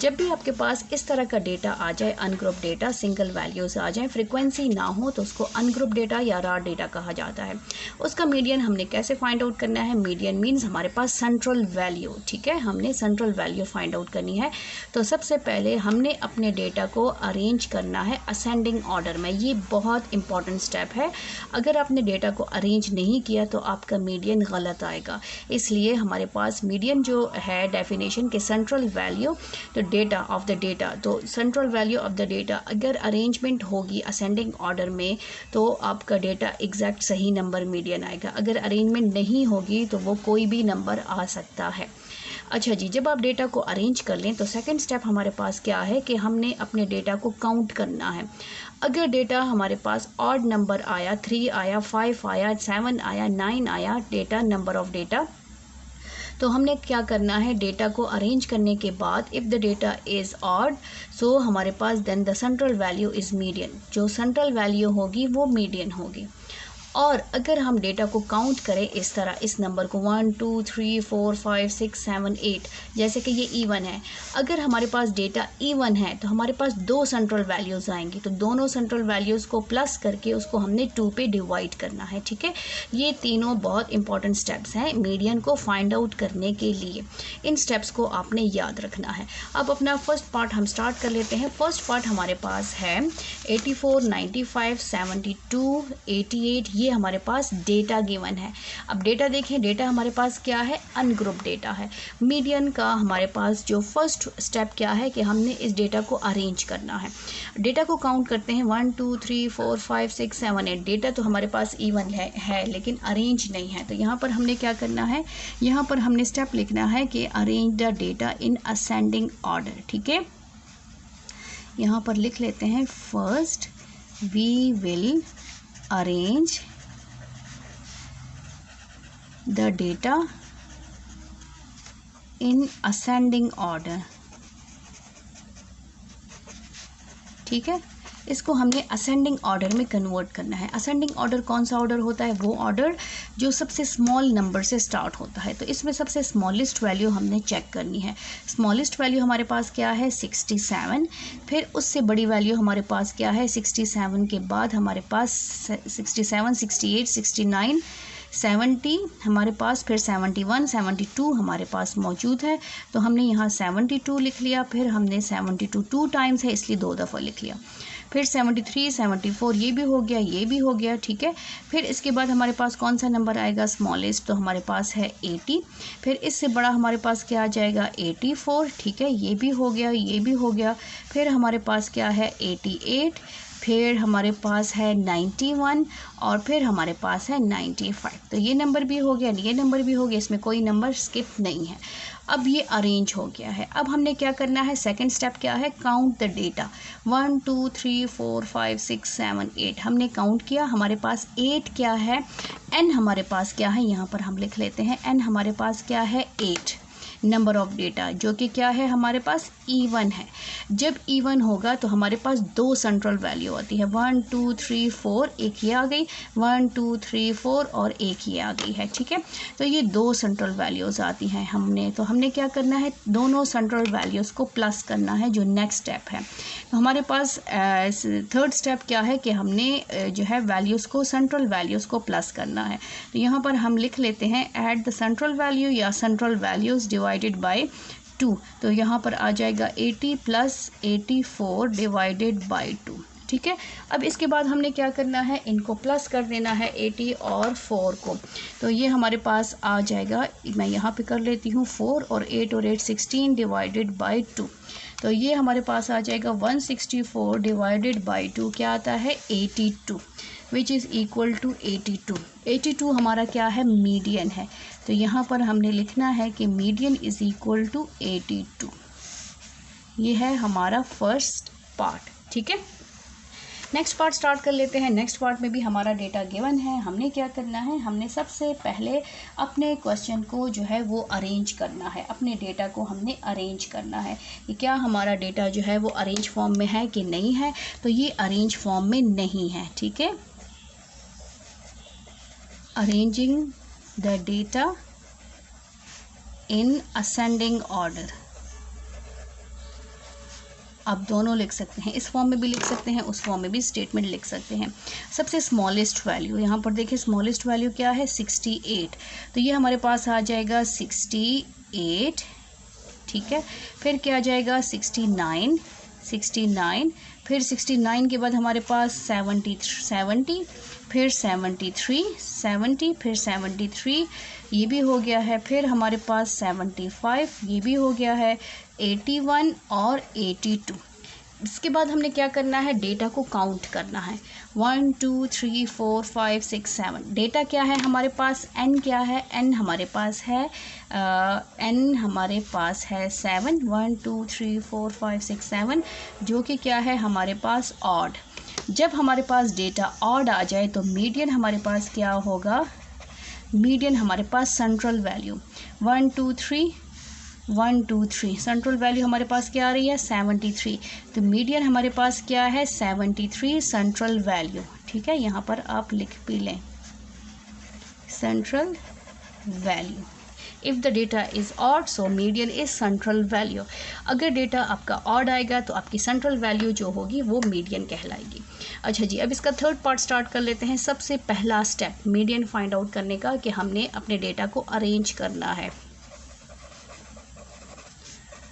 जब भी आपके पास इस तरह का डेटा आ जाए, अनग्रुप डेटा, सिंगल वैल्यूज आ जाए, फ्रीक्वेंसी ना हो, तो उसको अनग्रुप डेटा या रार डेटा कहा जाता है। उसका मीडियन हमने कैसे फाइंड आउट करना है? मीडियन मीन्स हमारे पास सेंट्रल वैल्यू। ठीक है, हमने सेंट्रल वैल्यू फाइंड आउट करनी है। तो सबसे पहले हमने अपने डेटा को अरेंज करना है असेंडिंग ऑर्डर में। ये बहुत इंपॉर्टेंट स्टेप है। अगर आपने डेटा को अरेंज नहीं किया तो आपका मीडियन गलत आएगा। इसलिए हमारे पास मीडियन जो है डेफिनेशन के सेंट्रल वैल्यू, तो डेटा ऑफ द डेटा, तो central value of the data अगर अरेंजमेंट होगी असेंडिंग ऑर्डर में तो आपका डेटा एग्जैक्ट सही नंबर मीडियन आएगा। अगर अरेंजमेंट नहीं होगी तो वो कोई भी नंबर आ सकता है। अच्छा जी, जब आप डेटा को अरेंज कर लें तो सेकंड स्टेप हमारे पास क्या है कि हमने अपने डेटा को काउंट करना है। अगर डेटा हमारे पास ऑड नंबर आया, 3 आया, 5 आया, 7 आया, 9 आया, डेटा नंबर ऑफ डेटा, तो हमने क्या करना है? डेटा को अरेंज करने के बाद if the data is odd, so हमारे पास then the central value is median. जो सेंट्रल वैल्यू होगी वो मीडियन होगी। और अगर हम डेटा को काउंट करें इस तरह, इस नंबर को 1 2 3 4 5 6 7 8, जैसे कि ये इवन है, अगर हमारे पास डेटा इवन है तो हमारे पास दो सेंट्रल वैल्यूज़ आएंगी, तो दोनों सेंट्रल वैल्यूज़ को प्लस करके उसको हमने 2 पे डिवाइड करना है। ठीक है, ये तीनों बहुत इंपॉर्टेंट स्टेप्स हैं मीडियन को फाइंड आउट करने के लिए। इन स्टेप्स को आपने याद रखना है। अब अपना फर्स्ट पार्ट हम स्टार्ट कर लेते हैं। फर्स्ट पार्ट हमारे पास है 84, 95, 72, 88, ये हमारे पास डेटा गिवन है। अब डेटा देखें, डेटा हमारे पास क्या है, अनग्रुप डेटा है। मीडियन का हमारे पास जो फर्स्ट स्टेप क्या है कि हमने इस डेटा को अरेंज करना है। डेटा को काउंट करते हैं 1 2 3 4 5 6 7 8। डेटा तो हमारे पास इवन है लेकिन अरेंज नहीं है। तो यहाँ पर हमने क्या करना है, यहाँ पर हमने स्टेप लिखना है कि arrange the data in ascending order. ठीक है, यहाँ पर लिख लेते हैं, first we will arrange the data in ascending order. ठीक है, इसको हमने असेंडिंग ऑर्डर में कन्वर्ट करना है। असेंडिंग ऑर्डर कौन सा ऑर्डर होता है, वो ऑर्डर जो सबसे स्मॉल नंबर से स्टार्ट होता है। तो इसमें सबसे स्मॉलेस्ट वैल्यू हमने चेक करनी है। स्मॉलेस्ट वैल्यू हमारे पास क्या है, 67। फिर उससे बड़ी वैल्यू हमारे पास क्या है, 67 के बाद हमारे पास 67 68 69 70 हमारे पास, फिर 71 72 हमारे पास मौजूद है। तो हमने यहाँ 72 लिख लिया, फिर हमने 72 2 टाइम्स है इसलिए 2 दफ़ा लिख लिया। फिर 73 74 ये भी हो गया, ये भी हो गया। ठीक है, फिर इसके बाद हमारे पास कौन सा नंबर आएगा, स्मॉलेस्ट, तो हमारे पास है 80। फिर इससे बड़ा हमारे पास क्या आ जाएगा, 84। ठीक है, ये भी हो गया, ये भी हो गया। फिर हमारे पास क्या है, 88। फिर हमारे पास है 91 और फिर हमारे पास है 95। तो ये नंबर भी हो गया, ये नंबर भी हो गया, इसमें कोई नंबर स्किप नहीं है। अब ये अरेंज हो गया है। अब हमने क्या करना है, सेकंड स्टेप क्या है, काउंट द डेटा। 1 2 3 4 5 6 7 8 हमने काउंट किया, हमारे पास 8 क्या है, n हमारे पास क्या है, यहाँ पर हम लिख लेते हैं n हमारे पास क्या है, 8 नंबर ऑफ डेटा, जो कि क्या है हमारे पास इवन है। जब इवन होगा तो हमारे पास 2 सेंट्रल वैल्यू आती है, 1 2 3 4, एक ये आ गई, 1 2 3 4 और एक ये आ गई है। ठीक है, तो ये 2 सेंट्रल वैल्यूज़ आती हैं। हमने क्या करना है, दोनों सेंट्रल वैल्यूज़ को प्लस करना है, जो नेक्स्ट स्टेप है। तो हमारे पास थर्ड स्टेप क्या है कि हमने जो है वैल्यूज़ को, सेंट्रल वैल्यूज़ को प्लस करना है। तो यहाँ पर हम लिख लेते हैं, ऐड द सेंट्रल वैल्यू या सेंट्रल वैल्यूज़ डिवाइडेड बाय 2। तो यहाँ पर आ जाएगा 80 + 84 डिवाइडेड बाय 2। ठीक है, अब इसके बाद हमने क्या करना है, इनको प्लस कर देना है 80 और 4 को। तो ये हमारे पास आ जाएगा, मैं यहाँ पे कर लेती हूँ 4 और 8 और 8 16 डिवाइडेड बाय 2। तो ये हमारे पास आ जाएगा 164 डिवाइडेड बाय 2 क्या आता है, 82, विच इज़ इक्वल टू 82। 82 हमारा क्या है, मीडियन है। तो यहाँ पर हमने लिखना है कि मीडियन इज़ इक्वल टू 82। ये है हमारा फर्स्ट पार्ट। ठीक है, नेक्स्ट पार्ट स्टार्ट कर लेते हैं। नेक्स्ट पार्ट में भी हमारा डेटा गिवन है। हमने क्या करना है, हमने सबसे पहले अपने क्वेश्चन को जो है वो अरेंज करना है, अपने डेटा को हमने अरेंज करना है कि क्या हमारा डेटा जो है वो अरेंज फॉर्म में है कि नहीं है। तो ये अरेंज फॉर्म में नहीं है। ठीक है, arranging the data in ascending order. आप दोनों लिख सकते हैं, इस फॉर्म में भी लिख सकते हैं, उस फॉर्म में भी स्टेटमेंट लिख सकते हैं। सबसे स्मॉलेस्ट वैल्यू यहाँ पर देखिए, स्मॉलेस्ट वैल्यू क्या है, 68। तो ये हमारे पास आ जाएगा 68। ठीक है, फिर क्या आ जाएगा 69, फिर 69 के बाद हमारे पास 70, फिर 73, फिर 73 ये भी हो गया है। फिर हमारे पास 75 ये भी हो गया है, 81 और 82। इसके बाद हमने क्या करना है, डेटा को काउंट करना है। 1 2 3 4 5 6 7 डेटा क्या है हमारे पास, n क्या है, n हमारे पास है 7। 1 2 3 4 5 6 7 जो कि क्या है हमारे पास ऑड। जब हमारे पास डेटा ऑड आ जाए तो मीडियन हमारे पास क्या होगा, मीडियन हमारे पास सेंट्रल वैल्यू 1 2 3 सेंट्रल वैल्यू हमारे पास क्या आ रही है, 73। तो मीडियन हमारे पास क्या है, 73 सेंट्रल वैल्यू। ठीक है, यहाँ पर आप लिख भी लें central value. If the data is odd so median is central value. अगर डेटा आपका ऑड आएगा तो आपकी सेंट्रल वैल्यू जो होगी वो मीडियन कहलाएगी। अच्छा जी, अब इसका थर्ड पार्ट स्टार्ट कर लेते हैं। सबसे पहला स्टेप मीडियन फाइंड आउट करने का कि हमने अपने डेटा को अरेंज करना है।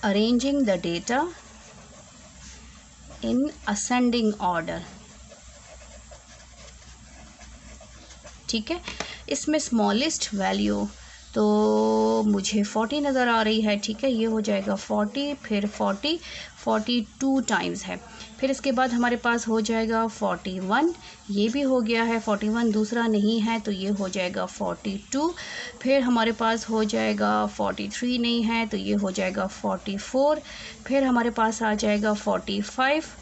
Arranging the data in ascending order. ठीक है। इसमें स्मॉलेस्ट वैल्यू तो मुझे 40 नज़र आ रही है, ठीक है। ये हो जाएगा 40, फिर 40, 42 टाइम्स है। फिर इसके बाद हमारे पास हो जाएगा 41, ये भी हो गया है 41, दूसरा नहीं है तो ये हो जाएगा 42। फिर हमारे पास हो जाएगा 43, नहीं है तो ये हो जाएगा 44। फिर हमारे पास आ जाएगा 45,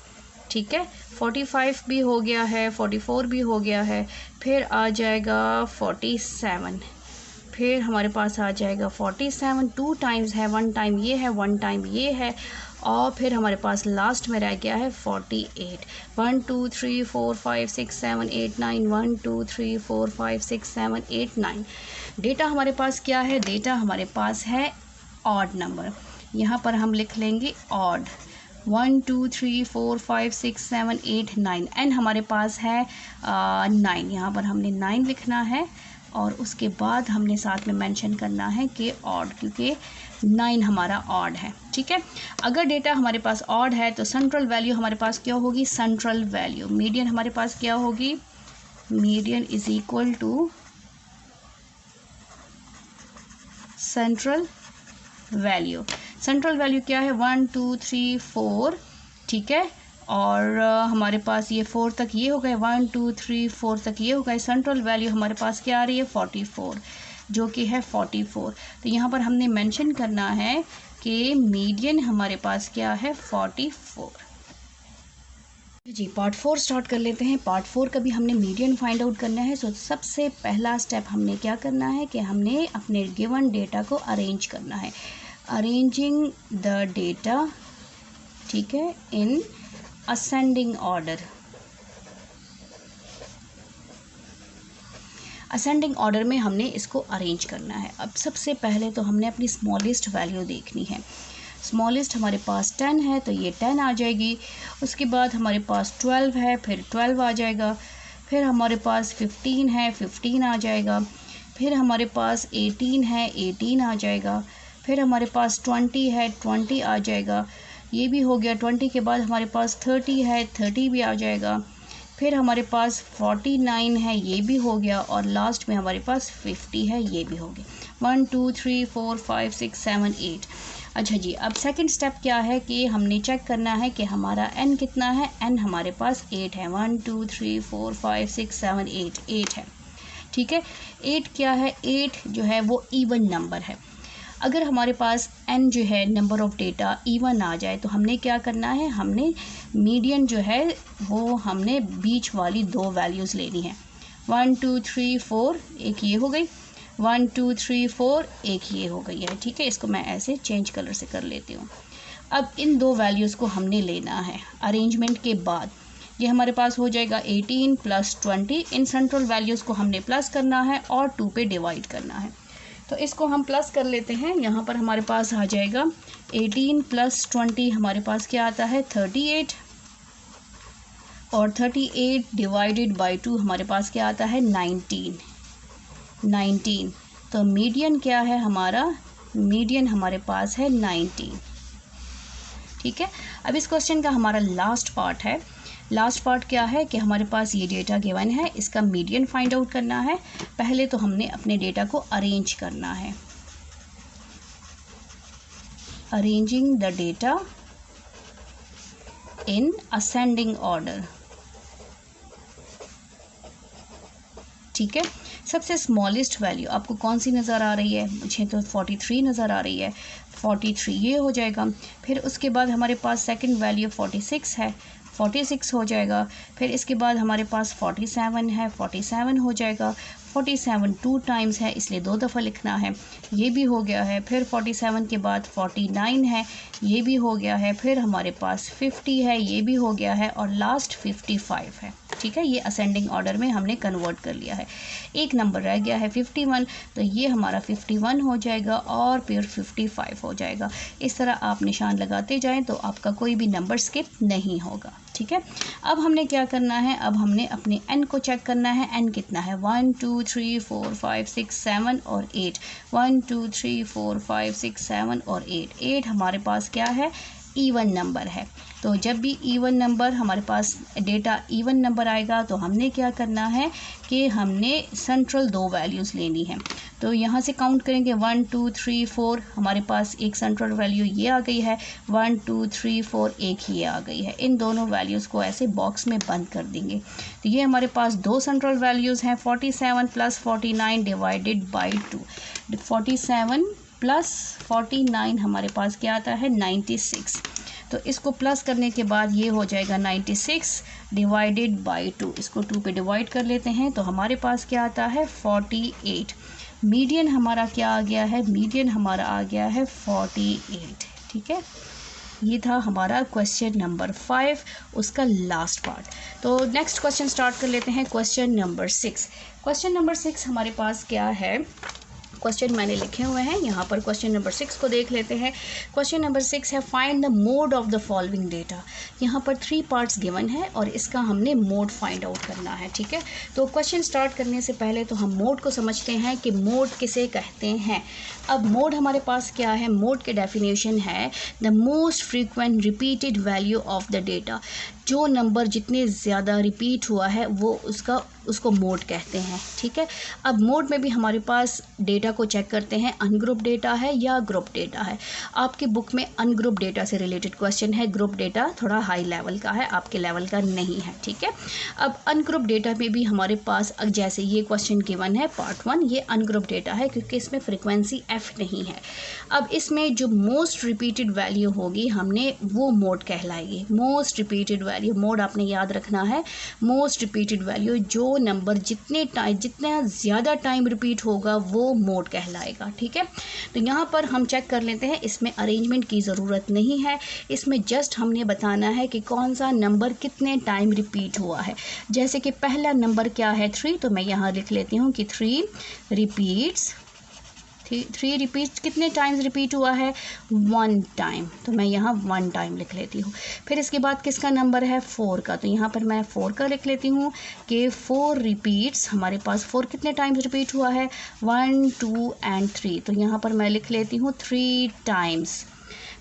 ठीक है। 45 भी हो गया है, 44 भी हो गया है। फिर आ जाएगा 47, फिर हमारे पास आ जाएगा 47, 2 टाइम्स है, 1 टाइम ये है, 1 टाइम ये है, और फिर हमारे पास लास्ट में रह गया है 48। 1 2 3 4 5 6 7 8 9, 1 2 3 4 5 6 7 8 9। डेटा हमारे पास क्या है? डेटा हमारे पास है ऑड नंबर। यहाँ पर हम लिख लेंगे ऑड। 1 2 3 4 5 6 7 8 9, एन हमारे पास है 9। यहाँ पर हमने 9 लिखना है और उसके बाद हमने साथ में मेंशन करना है कि ऑड, क्योंकि 9 हमारा ऑड है, ठीक है। अगर डेटा हमारे पास ऑड है तो सेंट्रल वैल्यू हमारे पास क्या होगी? Central value. मीडियन हमारे पास क्या होगी? Median is equal to central value. Central value क्या है? 1 2 3 4, ठीक है। और हमारे पास ये 4 तक ये हो गए, 1 2 3 4 तक ये हो गए। सेंट्रल वैल्यू हमारे पास क्या आ रही है? 44, जो कि है 44। तो यहाँ पर हमने मेंशन करना है कि मीडियन हमारे पास क्या है? 44। जी, पार्ट 4 स्टार्ट कर लेते हैं। पार्ट 4 का भी हमने मीडियन फाइंड आउट करना है। सो सबसे पहला स्टेप हमने क्या करना है कि हमने अपने गिवन डेटा को अरेंज करना है। अरेंजिंग द डेटा, ठीक है, इन असेंडिंग ऑर्डर। असेंडिंग ऑर्डर में हमने इसको अरेंज करना है। अब सबसे पहले तो हमने अपनी स्मॉलेस्ट वैल्यू देखनी है। स्मॉलेस्ट हमारे पास 10 है तो ये 10 आ जाएगी। उसके बाद हमारे पास 12 है, फिर 12 आ जाएगा। फिर हमारे पास 15 है, 15 आ जाएगा। फिर हमारे पास 18 है, 18 आ जाएगा। फिर हमारे पास 20 है, 20 आ जाएगा। ये भी हो गया। 20 के बाद हमारे पास 30 है, 30 भी आ जाएगा। फिर हमारे पास 49 है, ये भी हो गया। और लास्ट में हमारे पास 50 है, ये भी हो गया। 1 2 3 4 5 6 7 8। अच्छा जी, अब सेकंड स्टेप क्या है कि हमने चेक करना है कि हमारा n कितना है। n हमारे पास 8 है। 1 2 3 4 5 6 7 8, 8 है, ठीक है। 8 क्या है? 8 जो है वो इवन नंबर है। अगर हमारे पास n जो है नंबर ऑफ डेटा इवन आ जाए तो हमने क्या करना है? हमने मीडियन जो है वो हमने बीच वाली 2 वैल्यूज़ लेनी है। 1 2 3 4, एक ये हो गई। 1 2 3 4, एक ये हो गई है, ठीक है। इसको मैं ऐसे चेंज कलर से कर लेती हूँ। अब इन 2 वैल्यूज़ को हमने लेना है। अरेंजमेंट के बाद ये हमारे पास हो जाएगा 18 + 20। इन सेंट्रल वैल्यूज़ को हमने प्लस करना है और 2 पे डिवाइड करना है। तो इसको हम प्लस कर लेते हैं। यहाँ पर हमारे पास आ जाएगा 18 + 20, हमारे पास क्या आता है? 38। और 38 डिवाइडेड बाय 2 हमारे पास क्या आता है? 19। 19। तो मीडियन क्या है हमारा? मीडियन हमारे पास है 19, ठीक है। अब इस क्वेश्चन का हमारा लास्ट पार्ट है। लास्ट पार्ट क्या है कि हमारे पास ये डेटा गिवन है, इसका मीडियन फाइंड आउट करना है। पहले तो हमने अपने डेटा को अरेंज करना है। Arranging the data in ascending order, ठीक है। सबसे स्मॉलेस्ट वैल्यू आपको कौन सी नज़र आ रही है? मुझे तो 43 नज़र आ रही है। 43 ये हो जाएगा। फिर उसके बाद हमारे पास सेकंड वैल्यू 46 है, 46 हो जाएगा। फिर इसके बाद हमारे पास 47 है, 47 हो जाएगा। 47 2 टाइम्स है, इसलिए 2 दफ़ा लिखना है, ये भी हो गया है। फिर 47 के बाद 49 है, ये भी हो गया है। फिर हमारे पास 50 है, ये भी हो गया है। और लास्ट 55 है, ठीक है। ये असेंडिंग ऑर्डर में हमने कन्वर्ट कर लिया है। एक नंबर रह गया है 51, तो ये हमारा 51 हो जाएगा और फिर 55 हो जाएगा। इस तरह आप निशान लगाते जाएं तो आपका कोई भी नंबर स्किप नहीं होगा, ठीक है। अब हमने क्या करना है? अब हमने अपने n को चेक करना है। n कितना है? 1 2 3 4 5 6 7 और 8। 1 2 3 4 5 6 7 और 8। 8 हमारे पास क्या है? इवन नंबर है। तो जब भी इवन नंबर हमारे पास डेटा इवन नंबर आएगा तो हमने क्या करना है कि हमने सेंट्रल 2 वैल्यूज़ लेनी है। तो यहाँ से काउंट करेंगे 1 2 3 4, हमारे पास एक सेंट्रल वैल्यू ये आ गई है, 1 2 3 4 एक ये आ गई है। इन दोनों वैल्यूज़ को ऐसे बॉक्स में बंद कर देंगे। तो ये हमारे पास 2 सेंट्रल वैल्यूज़ हैं, 47 + 49 डिवाइडेड बाई 2। 47 + 49 हमारे पास क्या आता है 96। तो इसको प्लस करने के बाद ये हो जाएगा 96 डिवाइडेड बाई 2। इसको 2 पे डिवाइड कर लेते हैं तो हमारे पास क्या आता है 48। मीडियन हमारा क्या आ गया है, मीडियन हमारा आ गया है 48। ठीक है, ये था हमारा क्वेश्चन नंबर 5, उसका लास्ट पार्ट। तो नेक्स्ट क्वेश्चन स्टार्ट कर लेते हैं, क्वेश्चन नंबर 6। क्वेश्चन नंबर 6 हमारे पास क्या है, क्वेश्चन मैंने लिखे हुए हैं यहाँ पर। क्वेश्चन नंबर 6 को देख लेते हैं। क्वेश्चन नंबर 6 है find the mode of the following data. यहाँ पर 3 पार्ट्स गिवन है और इसका हमने मोड फाइंड आउट करना है। ठीक है, तो क्वेश्चन स्टार्ट करने से पहले तो हम मोड को समझते हैं कि मोड किसे कहते हैं। अब मोड हमारे पास क्या है, मोड के डेफिनेशन है the most frequent repeated value of the data. जो नंबर जितने ज़्यादा रिपीट हुआ है वो उसको मोड कहते हैं। ठीक है, अब मोड में भी हमारे पास डेटा को चेक करते हैं, अनग्रुप डेटा है या ग्रुप डेटा है। आपकी बुक में अनग्रुप डेटा से रिलेटेड क्वेश्चन है, ग्रुप डेटा थोड़ा हाई लेवल का है, आपके लेवल का नहीं है। ठीक है, अब अनग्रुप डेटा में भी हमारे पास जैसे ये क्वेश्चन गिवन है पार्ट 1, ये अनग्रुप डेटा है क्योंकि इसमें फ्रिक्वेंसी एफ नहीं है। अब इसमें जो मोस्ट रिपीटेड वैल्यू होगी हमने वो मोड कहलाएगी। मोस्ट रिपीटेड वैल्यू, मोड आपने याद रखना है, मोस्ट रिपीटेड वैल्यू जो नंबर जितना ज़्यादा टाइम रिपीट होगा वो मोड कहलाएगा। ठीक है, तो यहाँ पर हम चेक कर लेते हैं, इसमें अरेंजमेंट की ज़रूरत नहीं है, इसमें जस्ट हमने बताना है कि कौन सा नंबर कितने टाइम रिपीट हुआ है। जैसे कि पहला नंबर क्या है 3, तो मैं यहाँ लिख लेती हूँ कि 3 रिपीट्स, 3 रिपीट कितने टाइम्स रिपीट हुआ है 1 टाइम, तो मैं यहाँ 1 टाइम लिख लेती हूँ। फिर इसके बाद किसका नंबर है 4 का, तो यहाँ पर मैं 4 का लिख लेती हूँ कि 4 रिपीट्स, हमारे पास 4 कितने टाइम्स रिपीट हुआ है 1 2 एंड 3, तो यहाँ पर मैं लिख लेती हूँ 3 टाइम्स।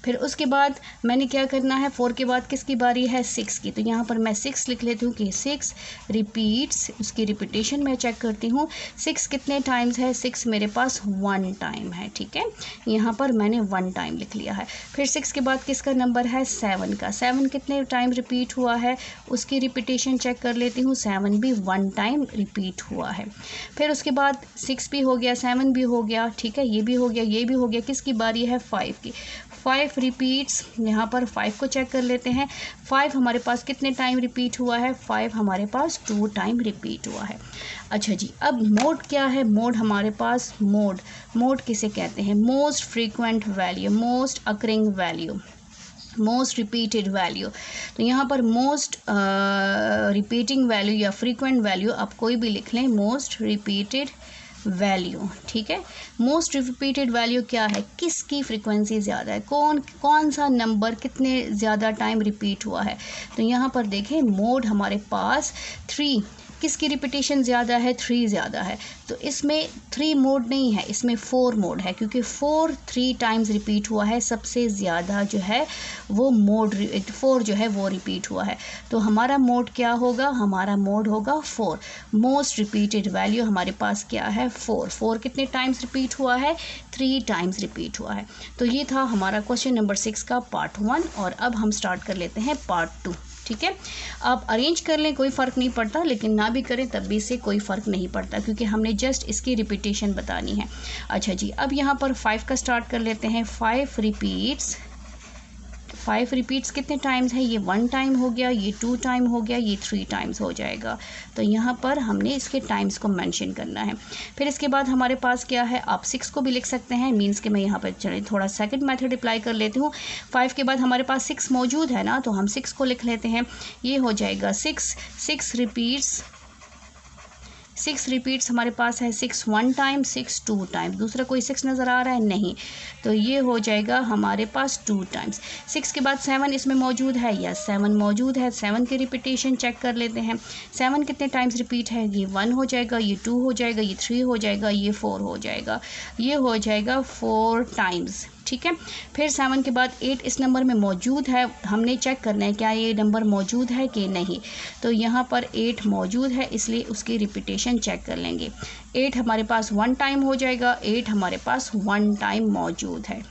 फिर उसके बाद मैंने क्या करना है, 4 के बाद किसकी बारी है 6 की, तो यहाँ पर मैं 6 लिख लेती हूँ कि 6 रिपीट्स, उसकी रिपीटेशन मैं चेक करती हूँ 6 कितने टाइम्स है, 6 मेरे पास 1 टाइम है। ठीक है, यहाँ पर मैंने 1 टाइम लिख लिया है। फिर 6 के बाद किसका नंबर है 7 का, 7 कितने टाइम रिपीट हुआ है, उसकी रिपीटेशन चेक कर लेती हूँ, 7 भी 1 टाइम रिपीट हुआ है। फिर उसके बाद 6 भी हो गया, 7 भी हो गया, ठीक है, ये भी हो गया, ये भी हो गया, किसकी बारी है 5 की, 5 रिपीट्स। यहाँ पर 5 को चेक कर लेते हैं, 5 हमारे पास कितने टाइम रिपीट हुआ है, 5 हमारे पास 2 टाइम रिपीट हुआ है। अच्छा जी, अब मोड क्या है, मोड हमारे पास मोड किसे कहते हैं, most frequent value, most occurring value, most repeated value. तो यहाँ पर मोस्ट रिपीटिंग वैल्यू या फ्रीक्वेंट वैल्यू आप कोई भी लिख लें, मोस्ट रिपीटेड वैल्यू। ठीक है, मोस्ट रिपीटेड वैल्यू क्या है, किसकी फ्रीक्वेंसी ज़्यादा है, कौन सा नंबर कितने ज़्यादा टाइम रिपीट हुआ है। तो यहाँ पर देखें मोड हमारे पास 3, किसकी रिपीटेशन ज़्यादा है 3 ज़्यादा है, तो इसमें 3 मोड नहीं है, इसमें 4 मोड है क्योंकि 3 टाइम्स रिपीट हुआ है, सबसे ज़्यादा जो है वो मोड 4 जो है वो रिपीट हुआ है। तो हमारा मोड क्या होगा, हमारा मोड होगा 4। मोस्ट रिपीटेड वैल्यू हमारे पास क्या है 4 कितने टाइम्स रिपीट हुआ है 3 टाइम्स रिपीट हुआ है। तो ये था हमारा क्वेश्चन नंबर 6 का पार्ट 1 और अब हम स्टार्ट कर लेते हैं पार्ट 2। ठीक है, आप अरेंज कर लें कोई फ़र्क नहीं पड़ता, लेकिन ना भी करें तब भी इससे कोई फ़र्क नहीं पड़ता क्योंकि हमने जस्ट इसकी रिपीटेशन बतानी है। अच्छा जी, अब यहाँ पर 5 का स्टार्ट कर लेते हैं। 5 रिपीट्स कितने टाइम्स है, ये 1 टाइम हो गया, ये 2 टाइम हो गया, ये 3 टाइम्स हो जाएगा। तो यहाँ पर हमने इसके टाइम्स को मेंशन करना है। फिर इसके बाद हमारे पास क्या है, आप 6 को भी लिख सकते हैं, मीन्स कि मैं यहाँ पर चलिए थोड़ा सेकंड मेथड अप्लाई कर लेती हूँ। 5 के बाद हमारे पास 6 मौजूद है ना, तो हम 6 को लिख लेते हैं, ये हो जाएगा 6 रिपीट्स हमारे पास है, 6 1 टाइम, 6 2 टाइम, दूसरा कोई 6 नज़र आ रहा है नहीं, तो ये हो जाएगा हमारे पास 2 टाइम्स। 6 के बाद 7 इसमें मौजूद है, यस 7 मौजूद है, 7 की रिपीटेशन चेक कर लेते हैं। 7 कितने टाइम्स रिपीट है, ये 1 हो जाएगा, ये 2 हो जाएगा, ये 3 हो जाएगा, ये 4 हो जाएगा, ये हो जाएगा 4 टाइम्स। ठीक है। फिर 7 के बाद 8 इस नंबर में मौजूद है, हमने चेक करना है क्या ये नंबर मौजूद है कि नहीं। तो यहाँ पर 8 मौजूद है, इसलिए उसकी रिपीटेशन चेक कर लेंगे। 8 हमारे पास 1 टाइम हो जाएगा, 8 हमारे पास 1 टाइम मौजूद है।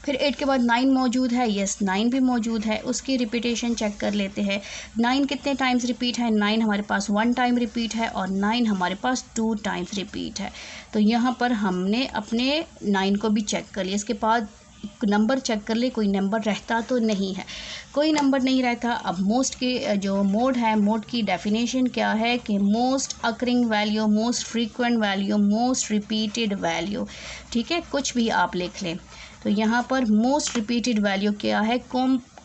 फिर 8 के बाद 9 मौजूद है, यस 9 भी मौजूद है, उसकी रिपीटेशन चेक कर लेते हैं। 9 कितने टाइम्स रिपीट है, 9 हमारे पास 1 टाइम रिपीट है और 9 हमारे पास 2 टाइम्स रिपीट है। तो यहाँ पर हमने अपने 9 को भी चेक कर लिया। इसके बाद नंबर चेक कर ले कोई नंबर रहता तो नहीं है, कोई नंबर नहीं रहता। अब मोस्ट के जो मोड है, मोड की डेफिनेशन क्या है कि most occurring value, most frequent value, most repeated value, ठीक है, कुछ भी आप लिख लें। तो यहाँ पर मोस्ट रिपीटेड वैल्यू क्या है,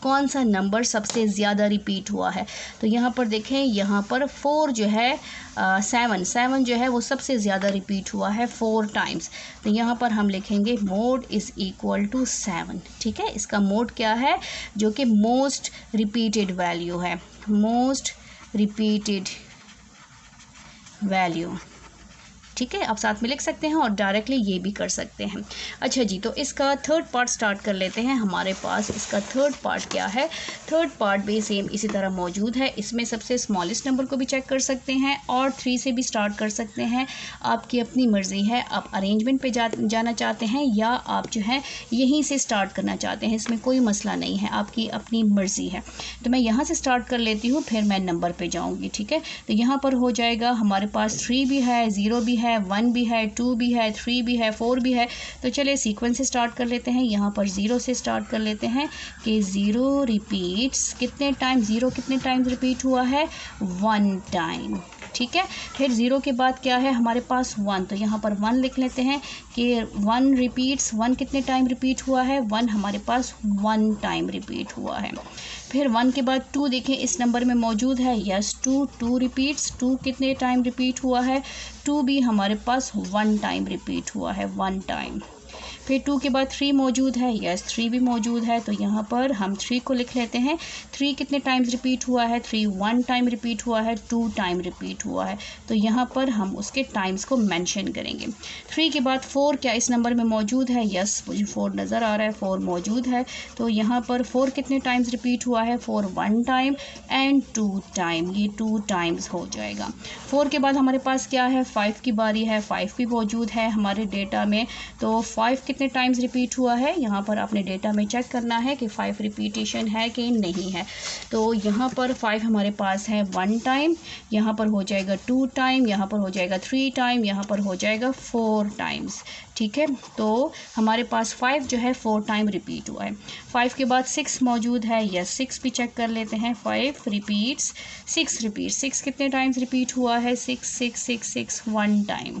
कौन सा नंबर सबसे ज़्यादा रिपीट हुआ है। तो यहाँ पर देखें, यहाँ पर 4 जो है 7 जो है वो सबसे ज़्यादा रिपीट हुआ है 4 टाइम्स। तो यहाँ पर हम लिखेंगे मोड इज़ इक्वल टू 7, ठीक है। इसका मोड क्या है, जो कि मोस्ट रिपीटेड वैल्यू है, मोस्ट रिपीटेड वैल्यू, ठीक है। आप साथ में लिख सकते हैं और डायरेक्टली ये भी कर सकते हैं। अच्छा जी, तो इसका थर्ड पार्ट स्टार्ट कर लेते हैं। हमारे पास इसका थर्ड पार्ट क्या है, थर्ड पार्ट भी सेम इसी तरह मौजूद है। इसमें सबसे स्मॉलेस्ट नंबर को भी चेक कर सकते हैं और 3 से भी स्टार्ट कर सकते हैं, आपकी अपनी मर्ज़ी है। आप अरेंजमेंट पे जाना चाहते हैं या आप जो है यहीं से स्टार्ट करना चाहते हैं, इसमें कोई मसला नहीं है, आपकी अपनी मर्ज़ी है। तो मैं यहाँ से स्टार्ट कर लेती हूँ, फिर मैं नंबर पे जाऊँगी, ठीक है। तो यहाँ पर हो जाएगा हमारे पास 3 भी है, 0 भी है, 1 भी है, 2 भी है, 3 भी है, 4 भी है। तो चलिए सीक्वेंस से स्टार्ट कर लेते हैं। यहाँ पर 0 से स्टार्ट कर लेते हैं कि 0 रिपीट्स कितने टाइम, 0 कितने टाइम रिपीट हुआ है, 1 टाइम, ठीक है। फिर 0 के बाद क्या है हमारे पास 1, तो यहाँ पर 1 लिख लेते हैं कि 1 रिपीट्स, 1 कितने टाइम रिपीट हुआ है, 1 हमारे पास 1 टाइम रिपीट हुआ है। फिर 1 के बाद 2 देखें इस नंबर में मौजूद है, यस 2 रिपीट्स, 2 कितने टाइम रिपीट हुआ है, 2 भी हमारे पास 1 टाइम रिपीट हुआ है, 1 टाइम। फिर 2 के बाद 3 मौजूद है, यस 3 भी मौजूद है। तो यहाँ पर हम 3 को लिख लेते हैं। 3 कितने टाइम्स रिपीट हुआ है, 3 1 टाइम रिपीट हुआ है, 2 टाइम रिपीट हुआ है। तो यहाँ पर हम उसके टाइम्स को मेंशन करेंगे। 3 के बाद 4 क्या इस नंबर में मौजूद है, यस मुझे 4 नज़र आ रहा है, 4 मौजूद है। तो यहाँ पर 4 कितने टाइम्स रिपीट हुआ है, 4 1 टाइम एंड 2 टाइम, ये 2 टाइम्स हो जाएगा। 4 के बाद हमारे पास क्या है, 5 की बारी है, 5 भी मौजूद है हमारे डेटा में। तो 5 कितने टाइम्स रिपीट हुआ है, यहाँ पर आपने डेटा में चेक करना है कि 5 रिपीटेशन है कि नहीं है। तो यहाँ पर 5 हमारे पास है 1 टाइम, यहाँ पर हो जाएगा 2 टाइम, यहाँ पर हो जाएगा 3 टाइम, यहाँ पर हो जाएगा 4 टाइम्स, ठीक है। तो हमारे पास 5 जो है 4 टाइम रिपीट हुआ है। 5 के बाद 6 मौजूद है, यस 6 भी चेक कर लेते हैं। 5 रिपीट्स, 6 रिपीट, 6 कितने टाइम्स रिपीट हुआ है, 6 1 टाइम,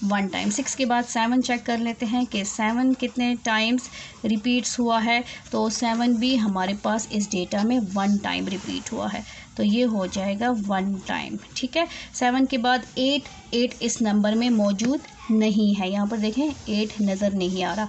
1 टाइम। 6 के बाद 7 चेक कर लेते हैं कि 7 कितने टाइम्स रिपीट्स हुआ है। तो 7 भी हमारे पास इस डेटा में 1 टाइम रिपीट हुआ है, तो ये हो जाएगा 1 टाइम, ठीक है। 7 के बाद 8 इस नंबर में मौजूद नहीं है, यहाँ पर देखें 8 नज़र नहीं आ रहा।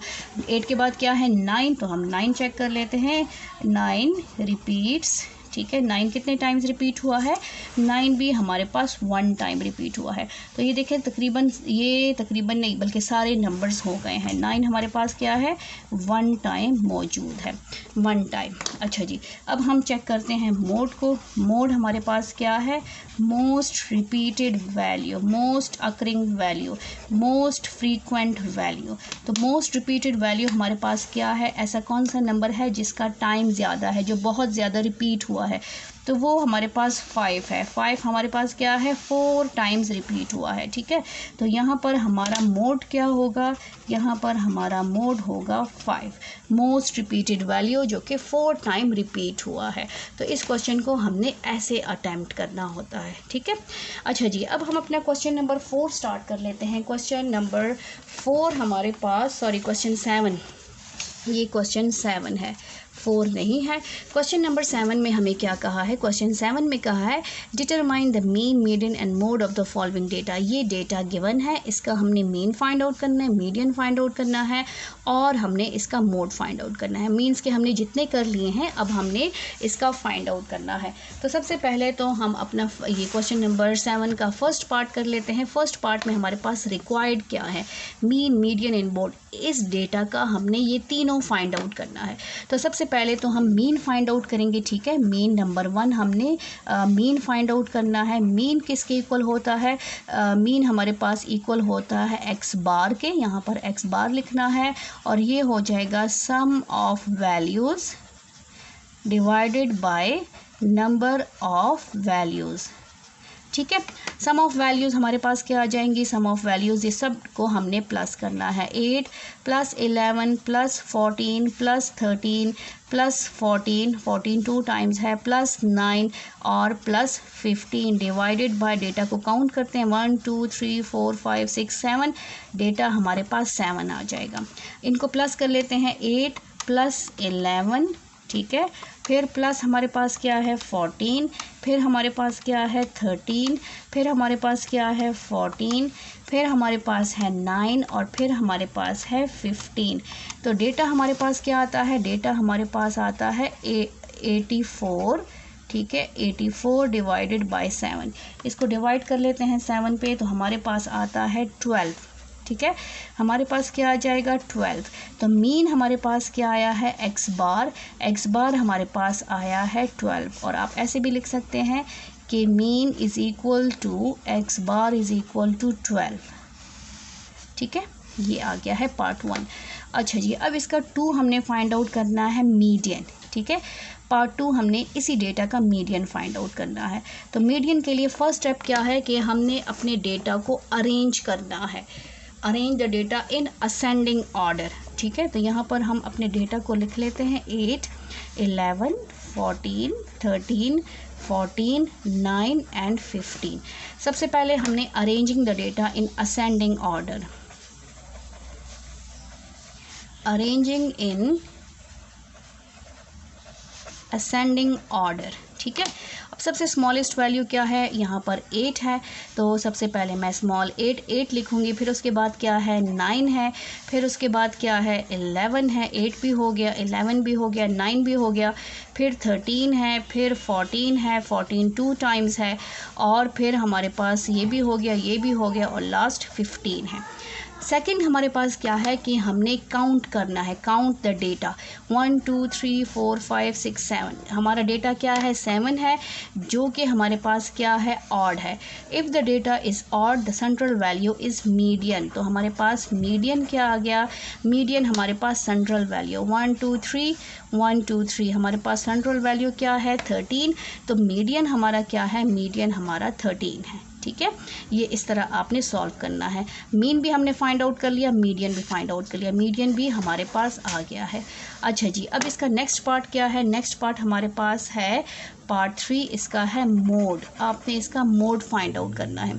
8 के बाद क्या है 9, तो हम 9 चेक कर लेते हैं। 9 रिपीट्स, ठीक है। 9 कितने टाइम्स रिपीट हुआ है, 9 भी हमारे पास 1 टाइम रिपीट हुआ है। तो ये देखें तकरीबन नहीं बल्कि सारे नंबर्स हो गए हैं। 9 हमारे पास क्या है, 1 टाइम मौजूद है, 1 टाइम। अच्छा जी, अब हम चेक करते हैं मोड को। मोड हमारे पास क्या है, most repeated value, most occurring value, most frequent value. तो मोस्ट रिपीटेड वैल्यू हमारे पास क्या है, ऐसा कौन सा नंबर है जिसका टाइम ज़्यादा है, जो बहुत ज़्यादा रिपीट हुआ है। तो वो हमारे पास 5 है। 5 हमारे पास क्या है, 4 टाइम्स रिपीट हुआ है, ठीक है। तो यहाँ पर हमारा मोड क्या होगा, यहाँ पर हमारा मोड होगा 5, मोस्ट रिपीटेड वैल्यू जो कि 4 टाइम रिपीट हुआ है। तो इस क्वेश्चन को हमने ऐसे अटैम्प्ट करना होता है, ठीक है। अच्छा जी, अब हम अपना क्वेश्चन नंबर 4 स्टार्ट कर लेते हैं। क्वेश्चन नंबर 4 हमारे पास, क्वेश्चन 7, ये क्वेश्चन 7 है, 4 नहीं है। क्वेश्चन नंबर 7 में हमें क्या कहा है, क्वेश्चन 7 में कहा है determine the mean, median and mode of the following data. ये डेटा गिवन है, इसका हमने मीन फाइंड आउट करना है, मीडियन फाइंड आउट करना है और हमने इसका मोड फाइंड आउट करना है। मीन्स के हमने जितने कर लिए हैं, अब हमने इसका फाइंड आउट करना है। तो सबसे पहले तो हम अपना ये क्वेश्चन नंबर 7 का फर्स्ट पार्ट कर लेते हैं। फर्स्ट पार्ट में हमारे पास रिक्वायर्ड क्या है, मीन, मीडियन एंड मोड। इस डेटा का हमने ये तीनों फाइंड आउट करना है। तो सबसे पहले तो हम मीन फाइंड आउट करेंगे, ठीक है। मीन नंबर 1 हमने मीन फाइंड आउट करना है। मीन किसके इक्वल होता है? मीन हमारे पास इक्वल होता है एक्स बार के, यहाँ पर एक्स बार लिखना है और ये हो जाएगा sum of values divided by number of values, ठीक है। सम ऑफ वैल्यूज़ हमारे पास क्या आ जाएंगी? सम ऑफ वैल्यूज़ ये सब को हमने प्लस करना है। 8 + 11 + 14 + 13 + 14 2 टाइम्स है, +9 और +15 डिवाइडेड बाय, डेटा को काउंट करते हैं 1 2 3 4 5 6 7, डेटा हमारे पास 7 आ जाएगा। इनको प्लस कर लेते हैं, 8 + 11, ठीक है। फिर प्लस हमारे पास क्या है? 14, फिर हमारे पास क्या है? 13, फिर हमारे पास क्या है? 14, फिर हमारे पास है 9 और फिर हमारे पास है 15। तो डेटा हमारे पास क्या आता है? डेटा हमारे पास आता है 84, ठीक है। 84 डिवाइडेड बाय 7, इसको डिवाइड कर लेते हैं 7 पे, तो हमारे पास आता है 12, ठीक है। हमारे पास क्या आ जाएगा? 12। तो मीन हमारे पास क्या आया है? एक्स बार हमारे पास आया है 12। और आप ऐसे भी लिख सकते हैं कि mean is equal to x bar is equal to 12, ठीक है। ये आ गया है पार्ट 1। अच्छा जी, अब इसका 2 हमने फाइंड आउट करना है मीडियन, ठीक है। पार्ट 2 हमने इसी डेटा का मीडियन फाइंड आउट करना है। तो मीडियन के लिए फर्स्ट स्टेप क्या है कि हमने अपने डेटा को अरेंज करना है। Arrange the data in ascending order, ठीक है। तो यहाँ पर हम अपने डेटा को लिख लेते हैं 8 11 14 13 14 9 एंड 15। सबसे पहले हमने arranging the data in ascending order, arranging in ascending order, ठीक है। अब सबसे स्मॉलेस्ट वैल्यू क्या है? यहाँ पर 8 है, तो सबसे पहले मैं स्मॉल 8 लिखूँगी। फिर उसके बाद क्या है? 9 है, फिर उसके बाद क्या है? 11 है। 8 भी हो गया, 11 भी हो गया, 9 भी हो गया, फिर 13 है, फिर 14 है, 14 2 टाइम्स है, और फिर हमारे पास ये भी हो गया, ये भी हो गया, और लास्ट 15 है। सेकंड हमारे पास क्या है कि हमने काउंट करना है, काउंट द डेटा 1 2 3 4 5 6 7। हमारा डेटा क्या है? 7 है, जो कि हमारे पास क्या है? ऑड है। If the data is odd the central value is median. तो हमारे पास मीडियन क्या आ गया? मीडियन हमारे पास सेंट्रल वैल्यू 1 2 3 1 2 3, हमारे पास सेंट्रल वैल्यू क्या है? 13। तो मीडियन हमारा क्या है? मीडियन हमारा 13 है, ठीक है। ये इस तरह आपने सॉल्व करना है। मीन भी हमने फाइंड आउट कर लिया, मीडियन भी फाइंड आउट कर लिया, मीडियन भी हमारे पास आ गया है। अच्छा जी, अब इसका नेक्स्ट पार्ट क्या है? नेक्स्ट पार्ट हमारे पास है पार्ट 3, इसका है मोड। आपने इसका मोड फाइंड आउट करना है।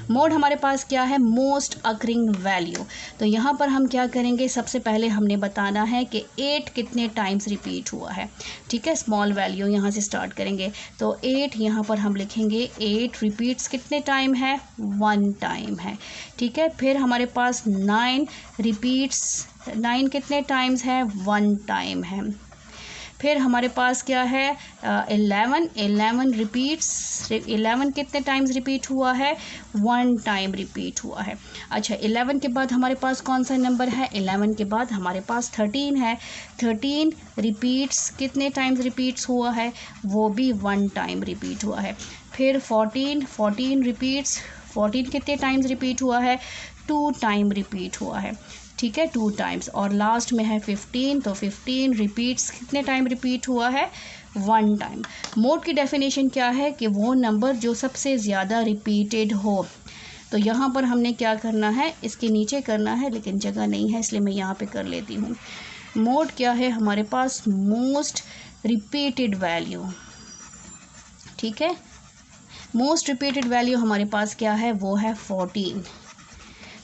मोड हमारे पास क्या है? Most occurring value. तो यहाँ पर हम क्या करेंगे? सबसे पहले हमने बताना है कि 8 कितने टाइम्स रिपीट हुआ है, ठीक है। स्मॉल वैल्यू यहाँ से स्टार्ट करेंगे, तो 8 यहाँ पर हम लिखेंगे 8 रिपीट्स कितने टाइम है? 1 टाइम है, ठीक है। फिर हमारे पास 9 रिपीट्स, 9 कितने टाइम्स है? 1 टाइम है। फिर हमारे पास क्या है? 11 रिपीट्स, 11 कितने टाइम्स रिपीट हुआ है? 1 टाइम रिपीट हुआ है। अच्छा, 11 के बाद हमारे पास कौन सा नंबर है? 11 के बाद हमारे पास 13 है। 13 रिपीट्स कितने टाइम्स रिपीट्स हुआ है? वो भी 1 टाइम रिपीट हुआ है। फिर 14 रिपीट्स, 14 कितने टाइम्स रिपीट हुआ है? 2 टाइम रिपीट हुआ है, ठीक है, 2 टाइम्स। और लास्ट में है 15, तो 15 रिपीट्स कितने टाइम रिपीट हुआ है? 1 टाइम। मोड की डेफिनेशन क्या है कि वो नंबर जो सबसे ज़्यादा रिपीटेड हो। तो यहाँ पर हमने क्या करना है? इसके नीचे करना है, लेकिन जगह नहीं है इसलिए मैं यहाँ पे कर लेती हूँ। मोड क्या है हमारे पास? मोस्ट रिपीटेड वैल्यू, ठीक है। मोस्ट रिपीटेड वैल्यू हमारे पास क्या है? वो है 14।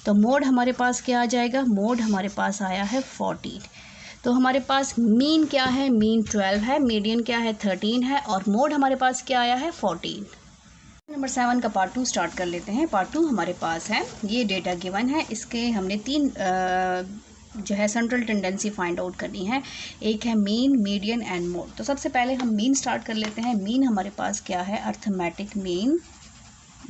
तो मोड हमारे पास क्या आ जाएगा? मोड हमारे पास आया है 14। तो हमारे पास मीन क्या है? मीन 12 है, मीडियन क्या है? 13 है, और मोड हमारे पास क्या आया है? 14। नंबर 7 का पार्ट 2 स्टार्ट कर लेते हैं। पार्ट 2 हमारे पास है, ये डेटा गिवन है, इसके हमने 3 जो है सेंट्रल टेंडेंसी फाइंड आउट करनी है। एक है मीन, मीडियन एंड मोड। तो सबसे पहले हम मीन स्टार्ट कर लेते हैं। मीन हमारे पास क्या है? Arithmetic mean,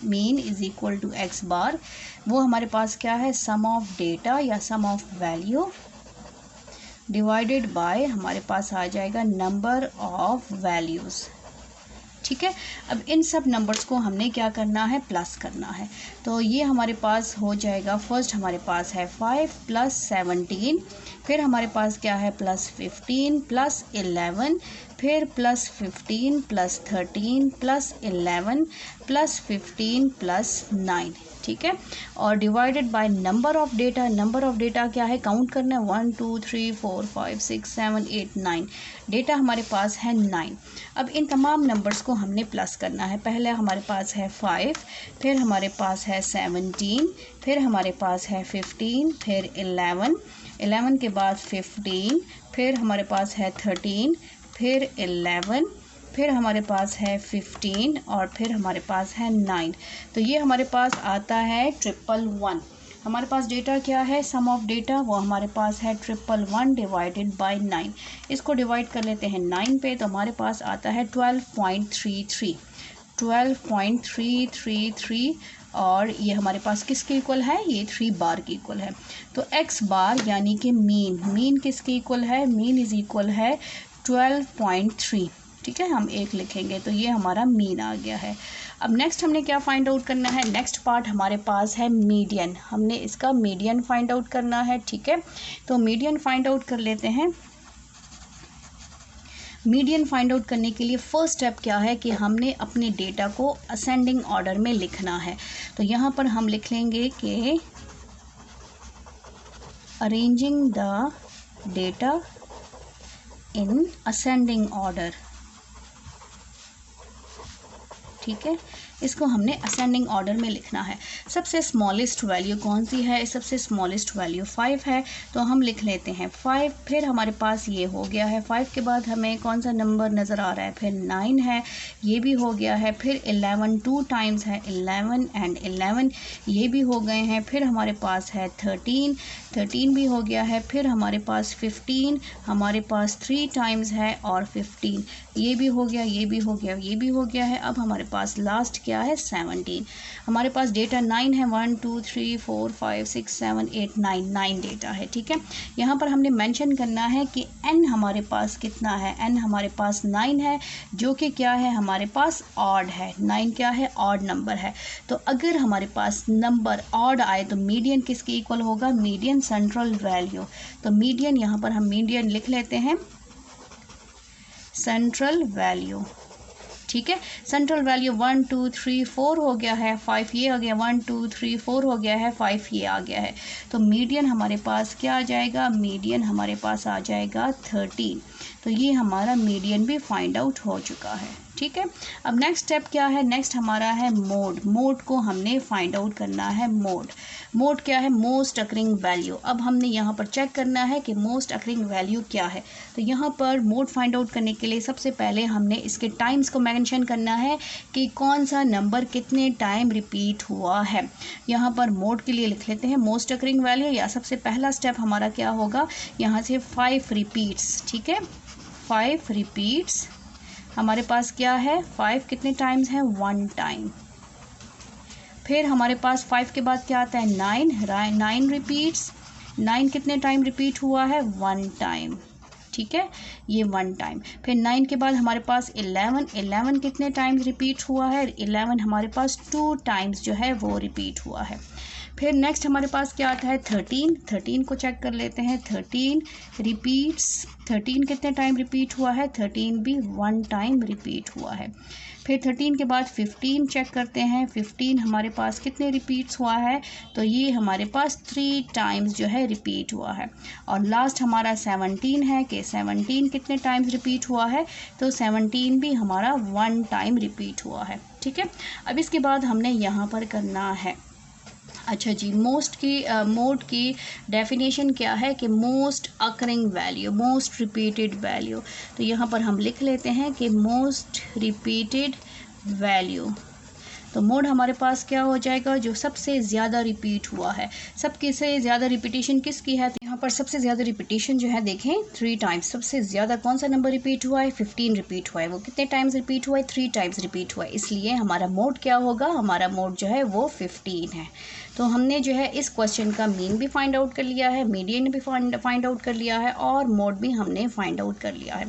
mean is equal to x bar, वो हमारे पास क्या है, सम ऑफ डेटा या sum of value divided by हमारे पास आ जाएगा नंबर ऑफ वैल्यूज़। ठीक है, अब इन सब नंबर्स को हमने क्या करना है, प्लस करना है। तो ये हमारे पास हो जाएगा, फर्स्ट हमारे पास है 5 + 17, फिर हमारे पास क्या है +15 + 11, फिर +15 + 13 + 11 +15 + 9। ठीक है, और divided by number of data, number of data क्या है, काउंट करना है 1 2 3 4 5 6 7 8 9, डेटा हमारे पास है 9। अब इन तमाम नंबर्स को हमने प्लस करना है। पहले हमारे पास है 5, फिर हमारे पास है 17, फिर हमारे पास है 15, फिर 11 के बाद 15, फिर हमारे पास है 13, फिर 11, फिर हमारे पास है 15 और फिर हमारे पास है 9। तो ये हमारे पास आता है 111। हमारे पास डेटा क्या है, सम ऑफ डेटा, वो हमारे पास है 111 डिवाइडेड बाय 9। इसको डिवाइड कर लेते हैं 9 पे, तो हमारे पास आता है 12.33 और ये हमारे पास किसके इक्वल है, ये 3 बार के इक्वल है। तो x बार यानी कि मीन किसके इक्वल है, मीन इज इक्वल है 12.3। ठीक है, हम 1 लिखेंगे तो ये हमारा मीन आ गया है। अब नेक्स्ट हमने क्या फाइंड आउट करना है, नेक्स्ट पार्ट हमारे पास है मीडियन, हमने इसका मीडियन फाइंड आउट करना है। ठीक है, तो मीडियन फाइंड आउट कर लेते हैं। मीडियन फाइंड आउट करने के लिए फर्स्ट स्टेप क्या है कि हमने अपने डेटा को असेंडिंग ऑर्डर में लिखना है। तो यहाँ पर हम लिख लेंगे कि arranging the data in ascending order. ठीक है, इसको हमने असेंडिंग ऑर्डर में लिखना है। सबसे स्मॉलेस्ट वैल्यू कौन सी है, सबसे स्मॉलेस्ट वैल्यू 5 है, तो हम लिख लेते हैं 5। फिर हमारे पास ये हो गया है, 5 के बाद हमें कौन सा नंबर नज़र आ रहा है, फिर 9 है, ये भी हो गया है। फिर 11 2 टाइम्स है, 11 एंड 11 ये भी हो गए हैं। फिर हमारे पास है 13 भी हो गया है। फिर हमारे पास 15 हमारे पास 3 टाइम्स है और 15 ये भी हो गया, ये भी हो गया, ये भी हो गया है। अब हमारे पास लास्ट क्या है 17। हमारे पास डेटा 9 है, 1 2 3 4 5 6 7 8 9 डेटा है। ठीक है, यहाँ पर हमने मेंशन करना है कि n हमारे पास कितना है, n हमारे पास 9 है, जो कि क्या है हमारे पास ऑड है। 9 क्या है, ऑड नंबर है। तो अगर हमारे पास नंबर ऑड आए तो मीडियन किसके इक्वल होगा, मीडियन सेंट्रल वैल्यू। तो मीडियन यहाँ पर हम मीडियन लिख लेते हैं सेंट्रल वैल्यू। ठीक है, सेंट्रल वैल्यू 1 2 3 4 हो गया है, 5 ये आ गया, 1 2 3 4 हो गया है, 5 ये आ गया है। तो मीडियन हमारे पास क्या आ जाएगा, मीडियन हमारे पास आ जाएगा 13। तो ये हमारा मीडियन भी फाइंड आउट हो चुका है। ठीक है, अब नेक्स्ट स्टेप क्या है, नेक्स्ट हमारा है मोड को हमने फाइंड आउट करना है। मोड क्या है, मोस्ट अकरिंग वैल्यू। अब हमने यहाँ पर चेक करना है कि मोस्ट अकरिंग वैल्यू क्या है। तो यहाँ पर मोड फाइंड आउट करने के लिए सबसे पहले हमने इसके टाइम्स को मेंशन करना है कि कौन सा नंबर कितने टाइम रिपीट हुआ है। यहाँ पर मोड के लिए लिख लेते हैं मोस्ट अकरिंग वैल्यू, या सबसे पहला स्टेप हमारा क्या होगा, यहाँ से 5 रिपीट्स। ठीक है, 5 रिपीट्स हमारे पास क्या है, 5 कितने टाइम्स है, 1 टाइम। फिर हमारे पास 5 के बाद क्या आता है, 9 रिपीट्स। 9 कितने टाइम रिपीट हुआ है, 1 टाइम। ठीक है, ये 1 टाइम। फिर 9 के बाद हमारे पास 11 कितने टाइम्स रिपीट हुआ है, 11 हमारे पास 2 टाइम्स जो है वो रिपीट हुआ है। फिर नेक्स्ट हमारे पास क्या आता है, 13 को चेक कर लेते हैं। 13 रिपीट्स, 13 कितने टाइम रिपीट हुआ है, 13 भी 1 टाइम रिपीट हुआ है। फिर 13 के बाद 15 चेक करते हैं। 15 हमारे पास कितने रिपीट्स हुआ है, तो ये हमारे पास 3 टाइम्स जो है रिपीट हुआ है। और लास्ट हमारा 17 है कि 17 कितने टाइम्स रिपीट हुआ है, तो 17 भी हमारा 1 टाइम रिपीट हुआ है। ठीक है, अब इसके बाद हमने यहाँ पर करना है, अच्छा जी, मोड की डेफिनेशन क्या है कि most occurring value, most repeated value. तो यहाँ पर हम लिख लेते हैं कि मोस्ट रिपीटेड वैल्यू। तो मोड हमारे पास क्या हो जाएगा, जो सबसे ज़्यादा रिपीट हुआ है। सबके से ज़्यादा रिपीटेशन किसकी है, तो यहाँ पर सबसे ज़्यादा रिपीटेशन जो है देखें 3 टाइम्स। सबसे ज़्यादा कौन सा नंबर रिपीट हुआ है, 15 रिपीट हुआ है। वो कितने टाइम्स रिपीट हुआ है, 3 टाइम्स रिपीट हुआ है। इसलिए हमारा मोड क्या होगा, हमारा मोड जो है वो 15 है। तो हमने जो है इस क्वेश्चन का मीन भी फाइंड आउट कर लिया है, मीडियन भी फाइंड आउट कर लिया है और मोड भी हमने फाइंड आउट कर लिया है।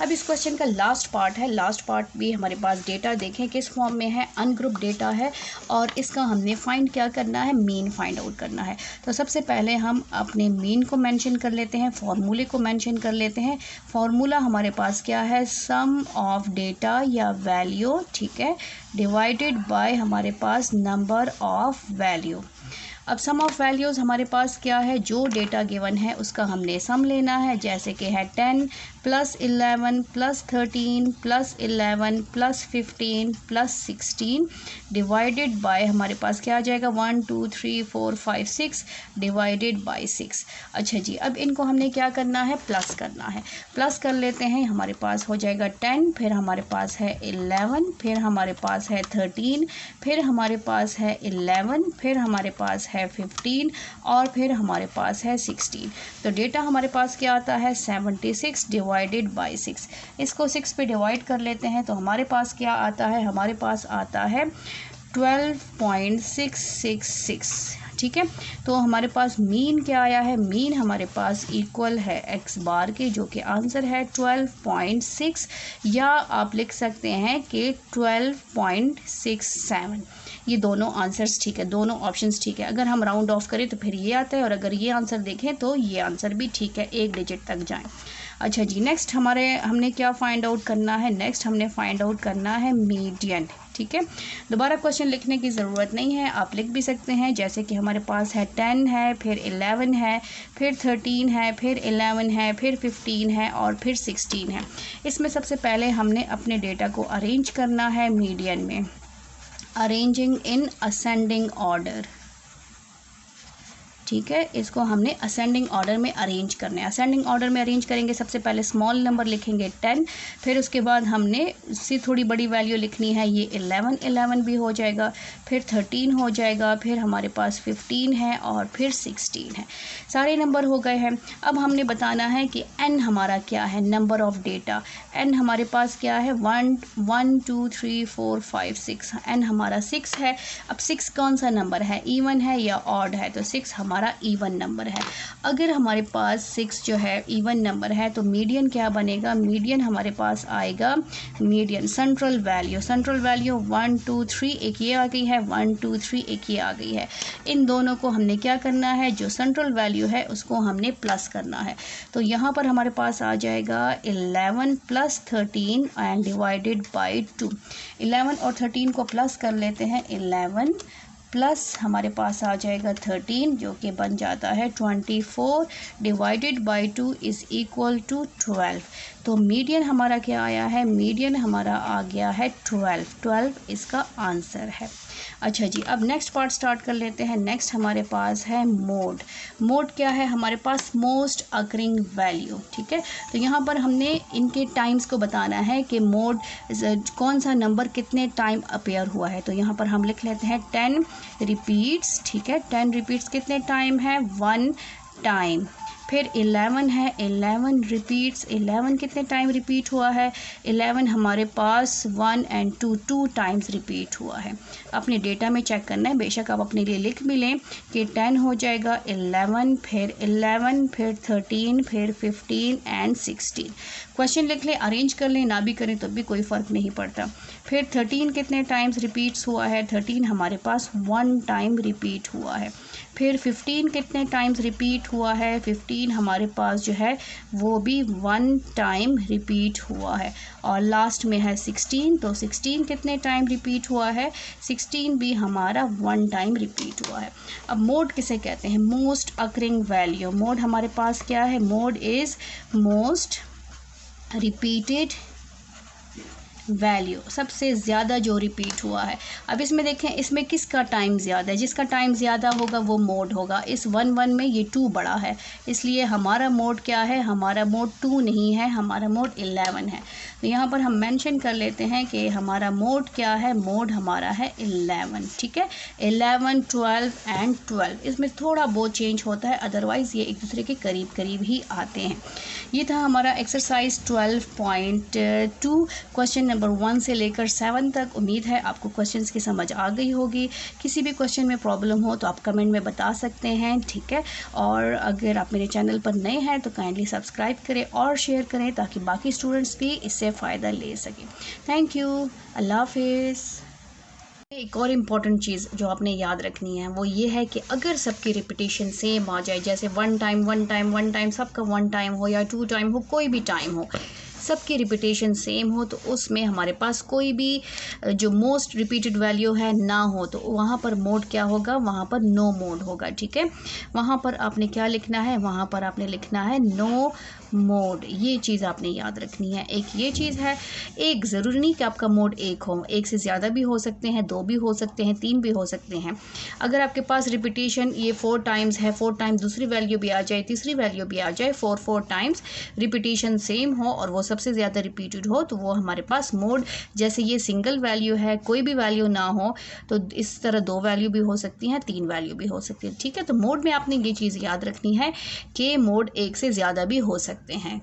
अब इस क्वेश्चन का लास्ट पार्ट है। लास्ट पार्ट भी हमारे पास डेटा देखें किस फॉर्म में है, अनग्रुप डेटा है और इसका हमने फाइंड क्या करना है, मीन फाइंड आउट करना है। तो सबसे पहले हम अपने मीन को मेंशन कर लेते हैं, फॉर्मूले को मेंशन कर लेते हैं। फॉर्मूला हमारे पास क्या है, सम ऑफ डेटा या वैल्यू, ठीक है, डिवाइडेड बाय हमारे पास नंबर ऑफ वैल्यू। अब सम ऑफ वैल्यूज़ हमारे पास क्या है, जो डेटा गिवन है उसका हमने सम लेना है। जैसे कि है 10 + 11 + 13 + 11 + 15 + 16 डिवाइडेड बाय हमारे पास क्या आ जाएगा, 1 2 3 4 5 6 डिवाइडेड बाय 6। अच्छा जी, अब इनको हमने क्या करना है, प्लस करना है। प्लस कर लेते हैं, हमारे पास हो जाएगा 10, फिर हमारे पास है 11, फिर हमारे पास है 13, फिर हमारे पास है 11, फिर हमारे पास है 15 और फिर हमारे पास है 16। तो डेटा हमारे पास क्या आता है, 76 डिवाइडेड बाय 6। इसको 6 पे डिवाइड कर लेते हैं तो हमारे पास क्या आता है, हमारे पास आता है 12.666। ठीक है, तो हमारे पास मीन क्या आया है, मीन हमारे पास इक्वल है x बार के, जो कि आंसर है 12.6 या आप लिख सकते हैं कि 12.67। ये दोनों आंसर्स ठीक है, दोनों ऑप्शंस ठीक है। अगर हम राउंड ऑफ करें तो फिर ये आता है और अगर ये आंसर देखें तो ये आंसर भी ठीक है, 1 डिजिट तक जाएं। अच्छा जी, नेक्स्ट हमने क्या फाइंड आउट करना है, नेक्स्ट हमने फाइंड आउट करना है मीडियन। ठीक है, दोबारा क्वेश्चन लिखने की ज़रूरत नहीं है, आप लिख भी सकते हैं। जैसे कि हमारे पास है 10 है, फिर 11 है, फिर 13 है, फिर 11 है, फिर 15 है और फिर 16 है। इसमें सबसे पहले हमने अपने डेटा को अरेंज करना है मीडियन में, अरेंजिंग इन असेंडिंग ऑर्डर। ठीक है, इसको हमने असेंडिंग ऑर्डर में अरेंज करना है। असेंडिंग ऑर्डर में अरेंज करेंगे, सबसे पहले स्मॉल नंबर लिखेंगे 10, फिर उसके बाद हमने इससे थोड़ी बड़ी वैल्यू लिखनी है, ये 11 भी हो जाएगा, फिर 13 हो जाएगा, फिर हमारे पास 15 है और फिर 16 है। सारे नंबर हो गए हैं। अब हमने बताना है कि n हमारा क्या है, नंबर ऑफ डेटा। n हमारे पास क्या है, 1 2 3 4 5 6, n हमारा 6 है। अब 6 कौन सा नंबर है, इवन है या ऑड है, तो 6 हमारा इवन नंबर है। अगर हमारे पास 6 जो है इवन नंबर है तो मीडियन क्या बनेगा, मीडियन हमारे पास आएगा, median central value, central value 1 2 3 एक ये आ गई है, 1 2 3 एक ये आ गई है। इन दोनों को हमने क्या करना है, जो सेंट्रल वैल्यू है उसको हमने प्लस करना है। तो यहाँ पर हमारे पास आ जाएगा 11 + 13 एंड डिवाइडेड बाय 2। 11 और 13 को प्लस कर लेते हैं, 11 प्लस हमारे पास आ जाएगा 13 जो कि बन जाता है 24 divided by 2 is equal to 12। तो मीडियन हमारा क्या आया है, मीडियन हमारा आ गया है 12 इसका आंसर है। अच्छा जी, अब नेक्स्ट पार्ट स्टार्ट कर लेते हैं। नेक्स्ट हमारे पास है मोड। मोड क्या है हमारे पास, मोस्ट अकरिंग वैल्यू। ठीक है, तो यहाँ पर हमने इनके टाइम्स को बताना है कि मोड कौन सा नंबर कितने टाइम अपीयर हुआ है। तो यहाँ पर हम लिख लेते हैं 10 रिपीट्स। ठीक है, 10 रिपीट्स कितने टाइम है, 1 टाइम। फिर 11 है, 11 रिपीट्स, 11 कितने टाइम रिपीट हुआ है, 11 हमारे पास 1 और 2 टाइम्स रिपीट हुआ है। अपने डेटा में चेक करना है, बेशक आप अपने लिए लिख भी लें कि 10 हो जाएगा 11, फिर 11, फिर 13, फिर 15 एंड 16। क्वेश्चन लिख लें, अरेंज कर लें, ना भी करें तो भी कोई फ़र्क नहीं पड़ता। फिर 13 कितने टाइम्स रिपीट्स हुआ है, 13 हमारे पास 1 टाइम रिपीट हुआ है। फिर 15 कितने टाइम्स रिपीट हुआ है, 15 हमारे पास जो है वो भी 1 टाइम रिपीट हुआ है। और लास्ट में है 16, तो 16 कितने टाइम रिपीट हुआ है, 16 भी हमारा 1 टाइम रिपीट हुआ है। अब मोड किसे कहते हैं, मोस्ट अकरिंग वैल्यू। मोड हमारे पास क्या है, mode is most repeated value सबसे ज़्यादा जो रिपीट हुआ है। अब इसमें देखें, इसमें किसका टाइम ज़्यादा है, जिसका टाइम ज़्यादा होगा वो मोड होगा। इस 1 में ये 2 बड़ा है, इसलिए हमारा मोड क्या है, हमारा मोड 2 नहीं है, हमारा मोड 11 है। तो यहाँ पर हम मेंशन कर लेते हैं कि हमारा मोड क्या है, मोड हमारा है 11, ठीक है। 11, 12 एंड 12, इसमें थोड़ा बहुत चेंज होता है, अदरवाइज़ ये एक दूसरे के करीब करीब ही आते हैं। ये था हमारा एक्सरसाइज 12.2 क्वेश्चन नंबर 1 से लेकर 7 तक। उम्मीद है आपको क्वेश्चंस की समझ आ गई होगी। किसी भी क्वेश्चन में प्रॉब्लम हो तो आप कमेंट में बता सकते हैं, ठीक है। और अगर आप मेरे चैनल पर नए हैं तो काइंडली सब्सक्राइब करें और शेयर करें ताकि बाकी स्टूडेंट्स भी इससे फ़ायदा ले सकें। थैंक यू, अल्लाह हाफिज़। एक और इम्पॉर्टेंट चीज़ जो आपने याद रखनी है वो ये है कि अगर सबकी रिपीटेशन सेम आ जाए, जैसे 1 टाइम सबका 1 टाइम हो या 2 टाइम हो, कोई भी टाइम हो, सबकी रिपीटेशन सेम हो, तो उसमें हमारे पास कोई भी जो मोस्ट रिपीटेड वैल्यू है ना हो, तो वहाँ पर मोड क्या होगा, वहाँ पर नो मोड होगा, ठीक है। वहाँ पर आपने क्या लिखना है, वहाँ पर आपने लिखना है नो मोड। ये चीज़ आपने याद रखनी है। एक ये चीज़ है, एक ज़रूरी नहीं कि आपका मोड एक हो, एक से ज़्यादा भी हो सकते हैं, 2 भी हो सकते हैं, 3 भी हो सकते हैं। अगर आपके पास रिपीटेशन ये 4 टाइम्स है, 4 टाइम्स दूसरी वैल्यू भी आ जाए, तीसरी वैल्यू भी आ जाए, 4 टाइम्स रिपीटेशन सेम हो और वो सबसे ज़्यादा रिपीटेड हो, तो वो हमारे पास मोड, जैसे ये सिंगल वैल्यू है, कोई भी वैल्यू ना हो, तो इस तरह 2 वैल्यू भी हो सकती हैं, 3 वैल्यू भी हो सकती है, ठीक है। तो मोड में आपने ये चीज़ याद रखनी है कि मोड एक से ज़्यादा भी हो सकते हैं।